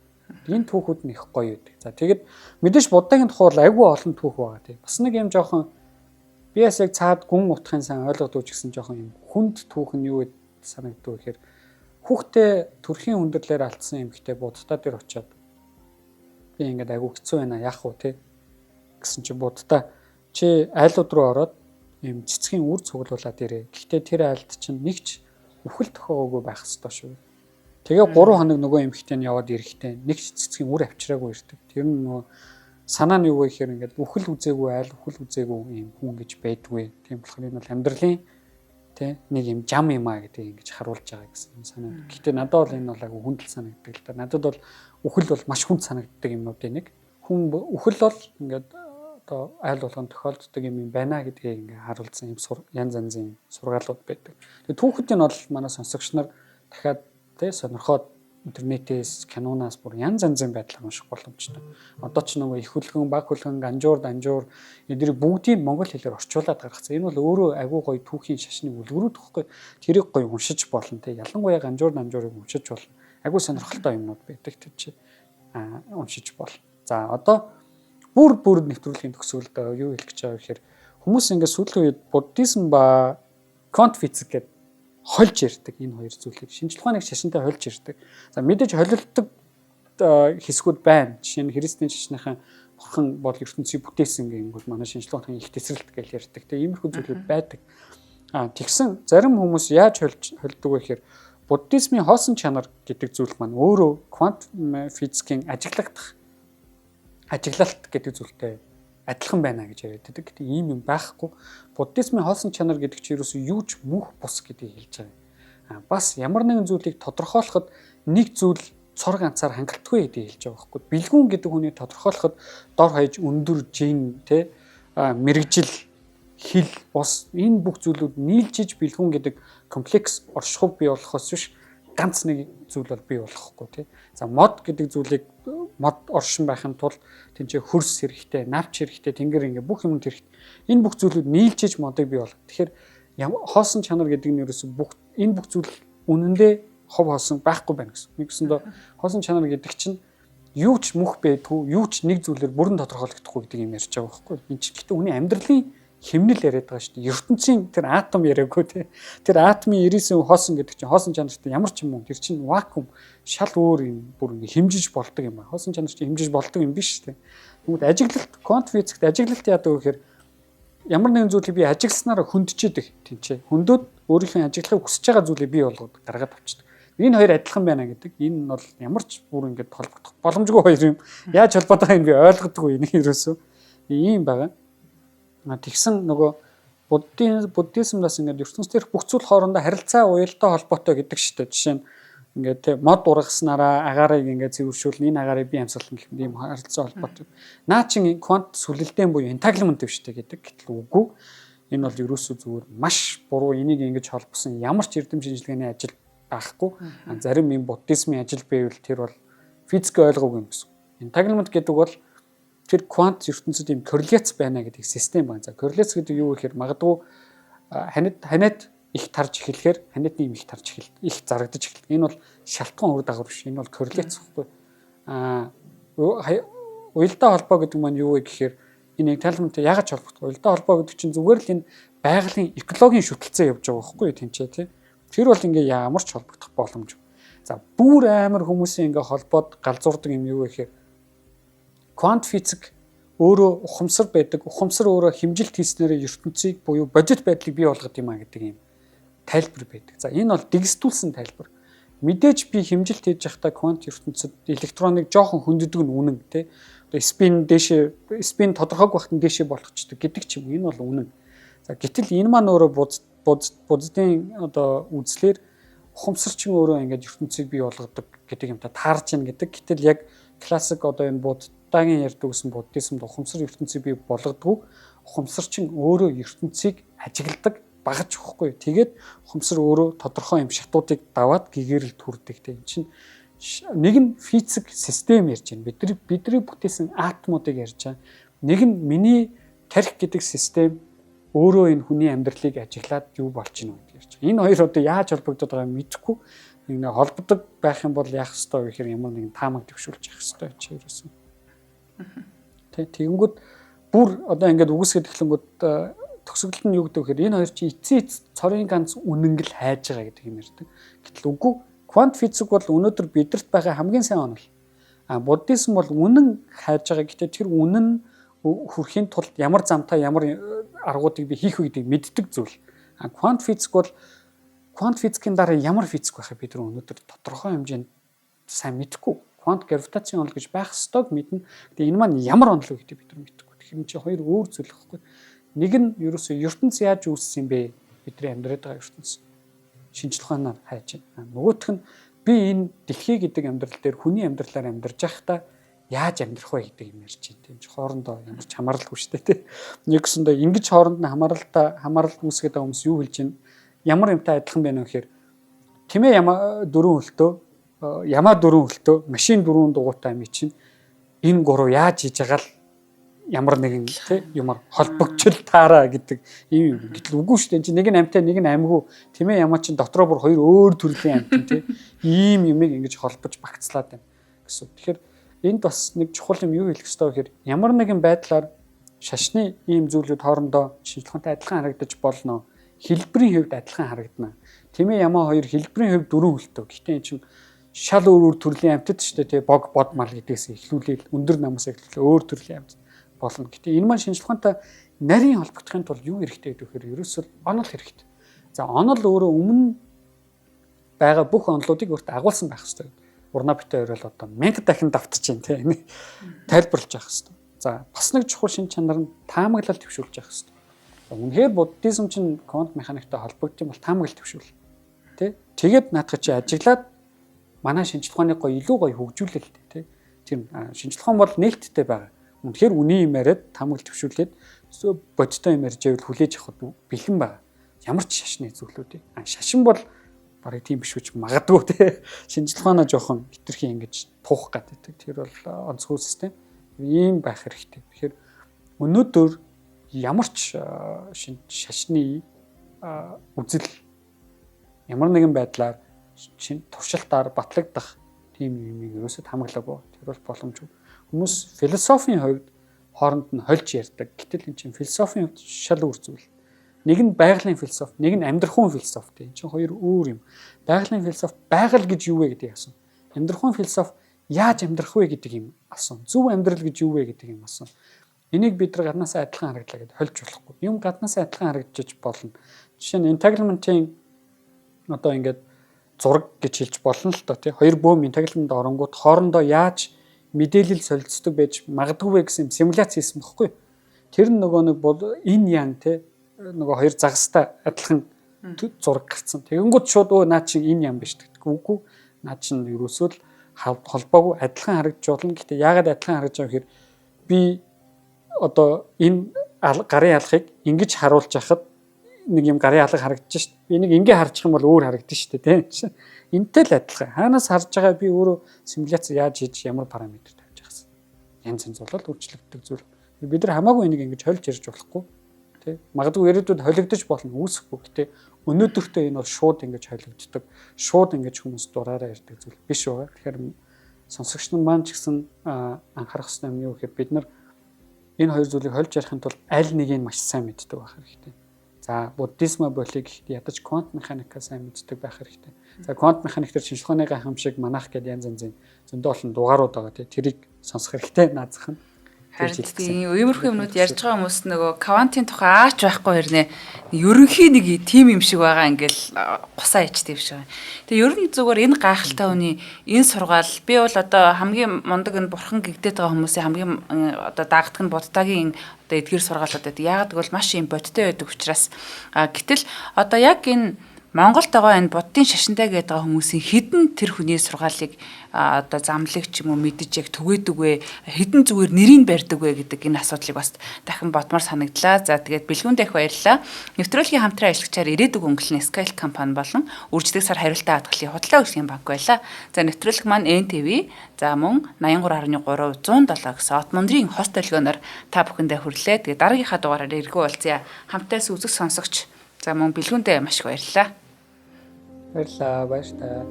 Энэ түүхүүд нь их гоё байдаг. За тэгэд мэдээж буддагийн тухай айгүй олон түүх байгаа тийм. Бас нэг юм жоохон би бас яг цаад гүн утгын сан ойлгодож гэсэн жоохон юм хүнд түүх нь юу гэд санагддаг гэхээр хүүхдээ төрхийн хүндрэлээр алдсан юм ихтэй буддаа дээр очиод би ингээд айгүй хэцүү байна яах вэ тий гэсэн чи буддаа чи айлууд руу ороод юм цэцгийн үр цуглуулаад ирээ. Гэхдээ тэр айлд чинь нэгч үхэл тохиогоогүй байх ёстой шүү. Тэгээ 3 хоног нөгөө эмхтэй нь яваад ирэхдээ нэгч цэцгийн үр авчираагүй ирдэг. Тэр нь нөгөө санаа нь юу вэ гэхээр ингээд үхэл үзээгүй айл үхэл үзээгүй юм хүн гэж байдгүй. Тийм болохоор энэ бол амьдралын тий нэг юм жам юм аа гэдэг ингэж харуулж байгаа гэсэн юм санаа. Гэхдээ надад бол энэ бол агай хүндэл санагддаг л да. Надад бол үхэл бол маш хүнд санагддаг юмнуудын нэг. Хүн үхэл бол ингээд одоо айл болгон тохиолддог юм байна гэдгийг ингээ харуулсан юм янз янзын сургаалууд байдаг. Тэгээ түүхэд нь бол манай сонсогч нар дахиад тий сонирхоод интернетээс кинонаас бүр янз янзын байдлаар унших боломжтой. Одоо ч нөгөө их хөлгөн, баг хөлгөн, ганжуур, данжуур эдгээр бүгдийг монгол хэлээр орчуулад гаргацсан. Энэ бол өөрөө агүй гоё түүхийн шашны үлгэрүүд гэхгүй. Тэрийг гоё уншиж болно тий. Ялангуяа ганжуур, данжуурыг уншиж болно. Агүй сонирхолтой юмнууд байдаг тэр чи уншиж болно. За одоо бүр нэвтрүүлгийн төгсгөлд юу хэлэх гэж байгаа гэхээр хүмүүс ингээд сүүлийн үед буддизм ба квант физик гэдэг хольж ярьдаг энэ хоёр зүйлийг шинжлэх ухааныг шашинтай хольж ярьдаг. За мэдээж холилддог хэсгүүд байна. Жишээ нь христийн шашныхан бурхан бол ертөнцийг бүтээсэн гэнэнгүүт манай шинжлэх ухааны их тесрэлт гэж ярьдаг. Тэгээ иймэрхүү зүйлүүд байдаг. Тэгсэн зарим хүмүүс яаж холдог вэ гэхээр буддизмын хоосон чанар гэдэг зүйл маань өөрөө квант физикийн ажиглалт гэдэг зүйлтэй адилхан байна гэж яриад байдаг. Гэтэ ийм юм байхгүй. Буддизмын хоосон чанар гэдэг чинь ерөөсөө юу ч мөнх бус гэдгийг хэлж байгаа. Бас ямар нэгэн зүйлийг тодорхойлоход нэг зүйл цор ганцаар хангалтгүй гэдгийг хэлж байгаа байхгүй. Бэлгүүн гэдэг хүний тодорхойлоход дор хаяж өндөр жин тэ мэрэгжил хил ус энэ бүх зүйлүүд нийлжиж бэлгүүн гэдэг комплекс оршихуй бий болохоос биш ганц нэг зүйл бол бий болохгүй тий. За мод гэдэг зүйлийг мод оршин байхын тулд тэнцээ хөрс хэрэгтэй, навч хэрэгтэй, тэнгэр ингээ бүх юмд хэрэгтэй. Энэ бүх зүйлүүд нийлжиж модыг бий болох. Тэгэхээр хоосон чанар гэдэг нь ерөөсөө бүх энэ бүх зүйл үнэндээ хов хоосон байхгүй байна гэсэн. Нэгсэндээ хоосон чанар гэдэг чинь юу ч мөх байдгүй, юу ч нэг зүйлээр бүрэн тодорхойлогдохгүй гэдэг юм ярьж байгаа байхгүй. Энд чинь гэхдээ хүний амьдралын хэмнэл яриад байгаа шүү дээ. ертөнцийн тэр атом яриаггүй те. Тэр атомын 99 хоосон гэдэг чинь хоосон чанартай ямар ч юм уу тэр чинь вакуум шал өөр юм бүр ингэ хэмжиж болдог юм аа. Хоосон чанар чинь хэмжиж болдог юм биш те. Тэгмэд ажиглалт квант физикт ажиглалт яадаг вэ гэхээр ямар нэгэн зүйлийг би ажигласнараа хөндөжиэдэг тэнцээ. Хөндөд өөрийнхөө ажиглахыг хүсэж байгаа зүйлийг бий болгоод гаргаад авчдаг. Энэ хоёр адилхан байна гэдэг. Энэ нь бол ямар ч бүр ингэ холбогдох боломжгүй хоёр юм. Яаж холбоод байгааг би ойлгодоггүй энийг ерөөсөө. Ийм байгаа. Тэгсэн нөгөө буддизмнаас ингээд ертөнцийн бүх зүйл хоорондоо харилцаа уялдаа холбоотой гэдэг шүү дээ. Жишээ нь ингээд те мод ургаснараа агаарыг ингээд цэвэршүүлнэ, энэ агаарыг би амьсгална гэх юм харилцаа холбоотой. Наа чин квант сүлэлдэн буюу entanglement шүү дээ гэдэг. Гэтэл үгүй. Энэ бол ерөөсөө зүгээр маш буруу энийг ингэж холбосон ямар ч эрдэм шинжилгээний ажил байхгүй. Зарим юм буддизмын ажил байвал тэр бол физик ойлгоогүй юм гэсэн. Entanglement гэдэг бол тэр квант ертөнцид юм корреляц байна гэдэг систем байна. За корреляц гэдэг юу гэхээр магадгүй ханиад их тарж эхлэхээр ханиадны юм их тарж эхэлт, их зарагдаж эхэлт. Энэ бол шалтгаан үр дагавар биш. Энэ бол корреляц гэхгүй. Уялдаа холбоо гэдэг маань юу вэ гэхээр энэ entanglement-тэй яагаад холбогдох вэ? Уялдаа холбоо гэдэг чинь зүгээр л энэ байгалийн экологийн шүтэлцээ явж байгаа байхгүй юу тэнцээ тий. Тэр бол ингээ ямар ч холбогдох боломжгүй. За бүр амар хүмүүсийн ингээ холбоод галзуурдаг юм юу вэ гэхээр квант физик өөрөө ухамсар байдаг. Ухамсар өөрөө хэмжилт хийснээр ертөнцийг буюу бодит байдлыг бий болгох юм а гэдэг юм тайлбар байдаг. За энэ бол дэгсдүүлсэн тайлбар. Мэдээж би хэмжилт хийж байхдаа квант ертөнцид электроныг жоохон хөндөдөг нь үнэн тий. Спин тодорхойг багтан дээшээ болгочдөг гэдэг ч юм. Энэ бол үнэн. За гэтэл энэ маань өөрөө буддийн одоо үзлэр ухамсар чинь өөрөө ингээд ертөнцийг бий болгодог гэдэг юм та таарч ийн гэдэг. Гэтэл яг классик одоо энэ буддагийн ярьдаг гэсэн буддизмд ухамсар ертөнцийг бий болгодог. Ухамсар чинь өөрөө ертөнцийг ажигладаг багаж өгөхгүй. Тэгээд ухамсар өөрөө тодорхой юм шатуудыг даваад гэгэрэл төрдөг. Тэг чинь нэг нь физик систем ярьж байна. Бидний бүтээсэн атомуудыг ярьж байгаа. Нэг нь миний тарих гэдэг систем өөрөө энэ хүний амьдралыг ажиглаад юу болж гинэ гэдэг ярьж байгаа. Энэ хоёр одоо яаж холбогдоод байгааг мэдэхгүй. Нэг холбогддог байх юм бол яах ёстой вэ гэхээр ямар нэгэн таамаг төвшүүлж явах ёстой ч ерөөсөн. Тэгэнгүүт бүр одоо ингээд үгсгээд эхлэнгүүт төгсгөлд нь юу гэдэг вэ гэхээр энэ хоёр чи эцсийн цорын ганц үнэнгэл хайж байгаа гэдэг юм ярьдаг. Гэтэл үгүй квант физик бол өнөөдөр бидэрт байгаа хамгийн сайн онол. Буддизм бол үнэн хайж байгаа. Гэхдээ тэр үнэн хүрхийн тулд ямар замтай ямар аргуудыг би хийх вэ гэдгийг мэддэг зүйл. Квант физик бол квант физикийн дараа ямар физик байхыг бид өнөөдөр тодорхой хэмжээнд сайн мэдэхгүй. Квант гравитацийн онол гэж байх ёстойг мэднэ. Гэтэ энэ маань ямар онол вэ гэдгийг бид мэдэхгүй. Тэгэхээр энэ чинь хоёр өөр зүйл байхгүй. Нэг нь ерөөсөө ертөнц яаж үүссэн юм бэ? Бидний амьдраад байгаа ертөнц шинжлэх ухаанаар хайж байна. Нөгөөх нь би энэ дэлхий гэдэг амьдрал дээр хүний амьдралаар амьдарч байхдаа яаж амьдрах вэ гэдэг юм ярьж байна. Тийм ч хоорондоо ямар ч хамааралгүй шүү дээ, тийм. Нэгсэндээ ингэж хооронд нь хамаарал үүсгээд байгаа хүмүүс юу хэлж байна? Ямар юмтай адилхан байна вэ гэхээр тэмээ ямаа дөрөв хөлтөө, машин дөрөв дугуйтай юм чинь энэ гурав яаж хийж байгаа л ямар нэгэн тийм юмар холбогдчихл таараа гэдэг ийм юм. Гэтэл үгүй шүү дээ. Нэг нь амьтай, нэг нь амьгүй. Тэмээ ямаа чинь дотроо бүр хоёр өөр төрлийн амьтан тийм ийм юмыг ингэж холбож багцлаад байна гэсэн. Тэгэхээр энд бас нэг чухал юм юу хэлэх ёстой вэ гэхээр ямар нэгэн байдлаар шашны ийм зүйлүүд хоорондоо шинжилгээтэй адилхан харагдаж болно. Хэлбэрийн хувьд адилхан харагдана. Тэмээ ямаа хоёр хэлбэрийн хувьд дөрөв хөлтөө. Гэхдээ эн чинь шал өөр төрлийн амьтад шүү дээ. Бог бод мал гэдгээс эхлүүлээл өндөр намаас эхлүүлээ өөр төрлийн амьтад болно. Гэтэ энэ маань шинжилгээтэй нарийн холбогдохын тулд юу хэрэгтэй гэдэг вэ гэхээр ерөөсөө онол хэрэгтэй. За онол өөрөө өмнө байгаа бүх онолуудыг өөртөө агуулсан байх хэрэгтэй. Урнаа битээ орол одоо 1000 дахин давтаж чинь тийм тайлбарлаж явах хэрэгтэй. За бас нэг чухал шин чанар нь таамаглал төвшүүлж явах хэрэгтэй. Үнэхээр буддизм чинь квант механиктай холбогдсон бол таамаглал төвшүүл. Тэ? Тэгээд наадах чи ажиглаад манай шинжилгээ ухааны гоё илүү гоё хөгжүүлэл тэ. Тэр шинжилгээ ухаан бол нээлттэй байгаа. Үнэхээр үний юм яриад таамаглал төвшүүлээд бодтой юм ярьж байвал хүлээж авах бэлэн байгаа. Ямар ч шашны зүйлүүд. Шашин бол барыг тийм биш үуч магадгүй те. Шинжилгээ ухаанаа жоохон хитрхи ингэж туухах гэдэг. Тэр бол онцгой систем. Ийм байх хэрэгтэй. Тэгэхээр өнөөдөр ямар ч шашны үзэл ямар нэгэн байдлаар туршилтаар батлагдах тийм юмыг ерөөсөд хамааглаагүй. Тэр бол боломжгүй. Хүмүүс философийн хувьд хооронд нь хольж ярьдаг. Гэтэл энэ чинь философийн хувьд шал өөр зүйл. Нэг нь байгалийн философи, нэг нь амьдрахуун философи. Энэ чинь хоёр өөр юм. Байгалийн философи байгаль гэж юу вэ гэдгийг асуув. Амьдрахуун философи яаж амьдрах вэ гэдэг юм асуув. Зөв амьдрал гэж юу вэ гэдэг юм асуув. Энийг бид нар гаднаасаа адилхан харагдлаа гэдээ хольж болохгүй. Юм гаднаасаа адилхан харагдаж болно. Жишээ нь entanglement-ийн одоо ингээд зураг гэж хэлж болно л доо тий. Хоёр бөөм entanglement оронгууд хоорондоо яаж мэдээлэл солилцдог байж магадгүй вэ гэсэн симуляц хийсэн бохгүй. Тэр нөгөө нэг бол энэ ян тий нөгөө хоёр загастай адилхан зураг гарцсан. Тэгэнгүүт шууд наа чинь энэ юм биш гэдэг. Үгүй наа чинь ерөөсөө л холбоогүй адилхан харагдж болно. Гэтэ яагаад адилхан харагдж байгаа гэхээр би одоо энэ гарын алхыг ингэж харуулж яхад нэг юм гарын алга харагдаж шít. Би нэг ингэ харчих юм бол өөр харагдаж шít тийм. Энтэй л адилхан. Хаанаас харж байгаа би өөрөө симуляц яаж хийж ямар параметр тавьж байгаас. Янз янз болол өөрчлөгддөг зүйл. Бид нар хамаагүй энийг ингэж хольж ярьж болохгүй. Тэ. Магадгүй ирээдүйд холигдож болно үүсэхгүй. Гэтэ өнөөдөртөө энэ бол шууд ингэж холигддог. Шууд ингэж хүмүүс дураараа ярьдаг зүйл биш байгаа. Тэгэхээр сонсогч нар маань ч гэсэн анхаарах хэрэгтэй юм юу гэхээр бид нар энэ хоёр зүйлийг хольж ярихын тулд аль нэгийг маш сайн мэддэг байх хэрэгтэй. За, буддизм болыг гэхдээ ядаж квант механикаа сайн мэддэг байх хэрэгтэй. За, квант механик төр шинжлэх ухааны гайхамшиг манах гэдэг янз янзын зөндөө олон дугаарууд байгаа тийм. Тэрийг сонсох хэрэгтэй наазах нь. Харин тийм иймэрхүү юмнууд ярьж байгаа хүмүүс нөгөө квантын тухай аач байхгүй хэрнээ ерөнхий нэг тим юм шиг байгаа ингээл гусаа ичтэй биш байгаа. Тэгээ ер нь зүгээр энэ гайхалтай хүний энэ сургаал би бол одоо хамгийн мундаг энэ бурхан гэгдээд байгаа хүмүүсийн хамгийн одоо даагдаг нь буддагийн одоо эдгээр сургаалуудад яагаад гэвэл маш юм бодтой байдаг учраас гэтэл одоо яг энэ Монголд байгаа энэ буддын шашинтай гэдэг хүмүүсийн хідэн тэр хүний сургаалыг одоо замлагч юм уу мэдэж яг түгээдэг вэ хідэн зүгээр нэрийг барьдаг вэ гэдэг энэ асуудлыг бас дахин бодмоор санагдлаа. За тэгээд бэлгүүндээ их баярлалаа. Нэвтрүүлгийн хамтран ажиллагчаар ирээдүг өнгөлний Scale компани болон үрждэг сар хариултаа хадгалын хутлаа үйлчилгээний банк байлаа. За нэвтрүүлэг маань NTV за мөн 83.3 107 гэсэн от мундрын хост төлгөөнөөр та бүхэндээ хүрлээ. Тэгээд дараагийнхаа дугаараар эргүү уулзъя. Хамтаас үзэх сонсогч за мөн бэлгүүндээ маш их баярлалаа. Баярлалаа, баярлалаа.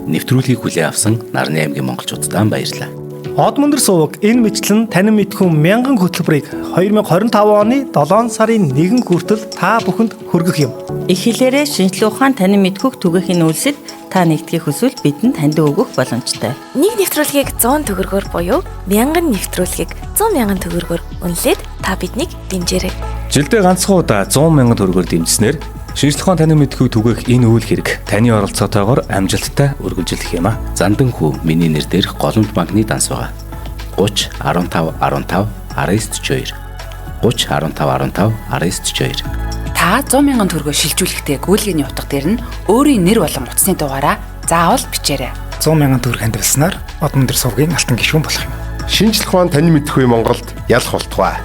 Нэвтрүүлгийг хүлээн авсан Нарны аймгийн монголчуудаа баярлалаа. Од мөндөр суваг энэ мэтлэн танин мэдхүн мянган хөтөлбөрийг 2025 оны 7 сарын 1 хүртэл та бүхэнд хүргэх юм. Их хэлээрээ шинжлэх ухаан танин мэдхүг түгээхийн үйлсэд та нэгтгэх хүсвэл бидэнд танд өгөх боломжтой. Нэг нэвтрүүлгийг 100 төгрөгөөр буюу 1000 нэвтрүүлгийг 100 мянган төгрөгөөр үнэлээд та биднийг дэмжээрэй. Жилдээ ганцхан удаа 100 мянган төгрөгөөр дэмжснээр шинжлэх ухаан танин мэдхүг түгээх энэ үйл хэрэг таны оролцоотойгоор амжилттай үргэлжлэх юм а. Зандан хүү миний нэр дээрх голомт банкны данс байгаа. 30 15 15 942 30 15 15 942 Та 100 мянган төгрөгөөр шилжүүлэхдээ гүйлгээний утга дээр нь өөрийн нэр болон утасны дугаараа заавал бичээрэй. 100 мянган төгрөг хандвалснаар од мөндөр сувгийн алтан гишүүн болох юм. Шинжлэх ухаан танин мэдхүй Монголд ялах болтугай.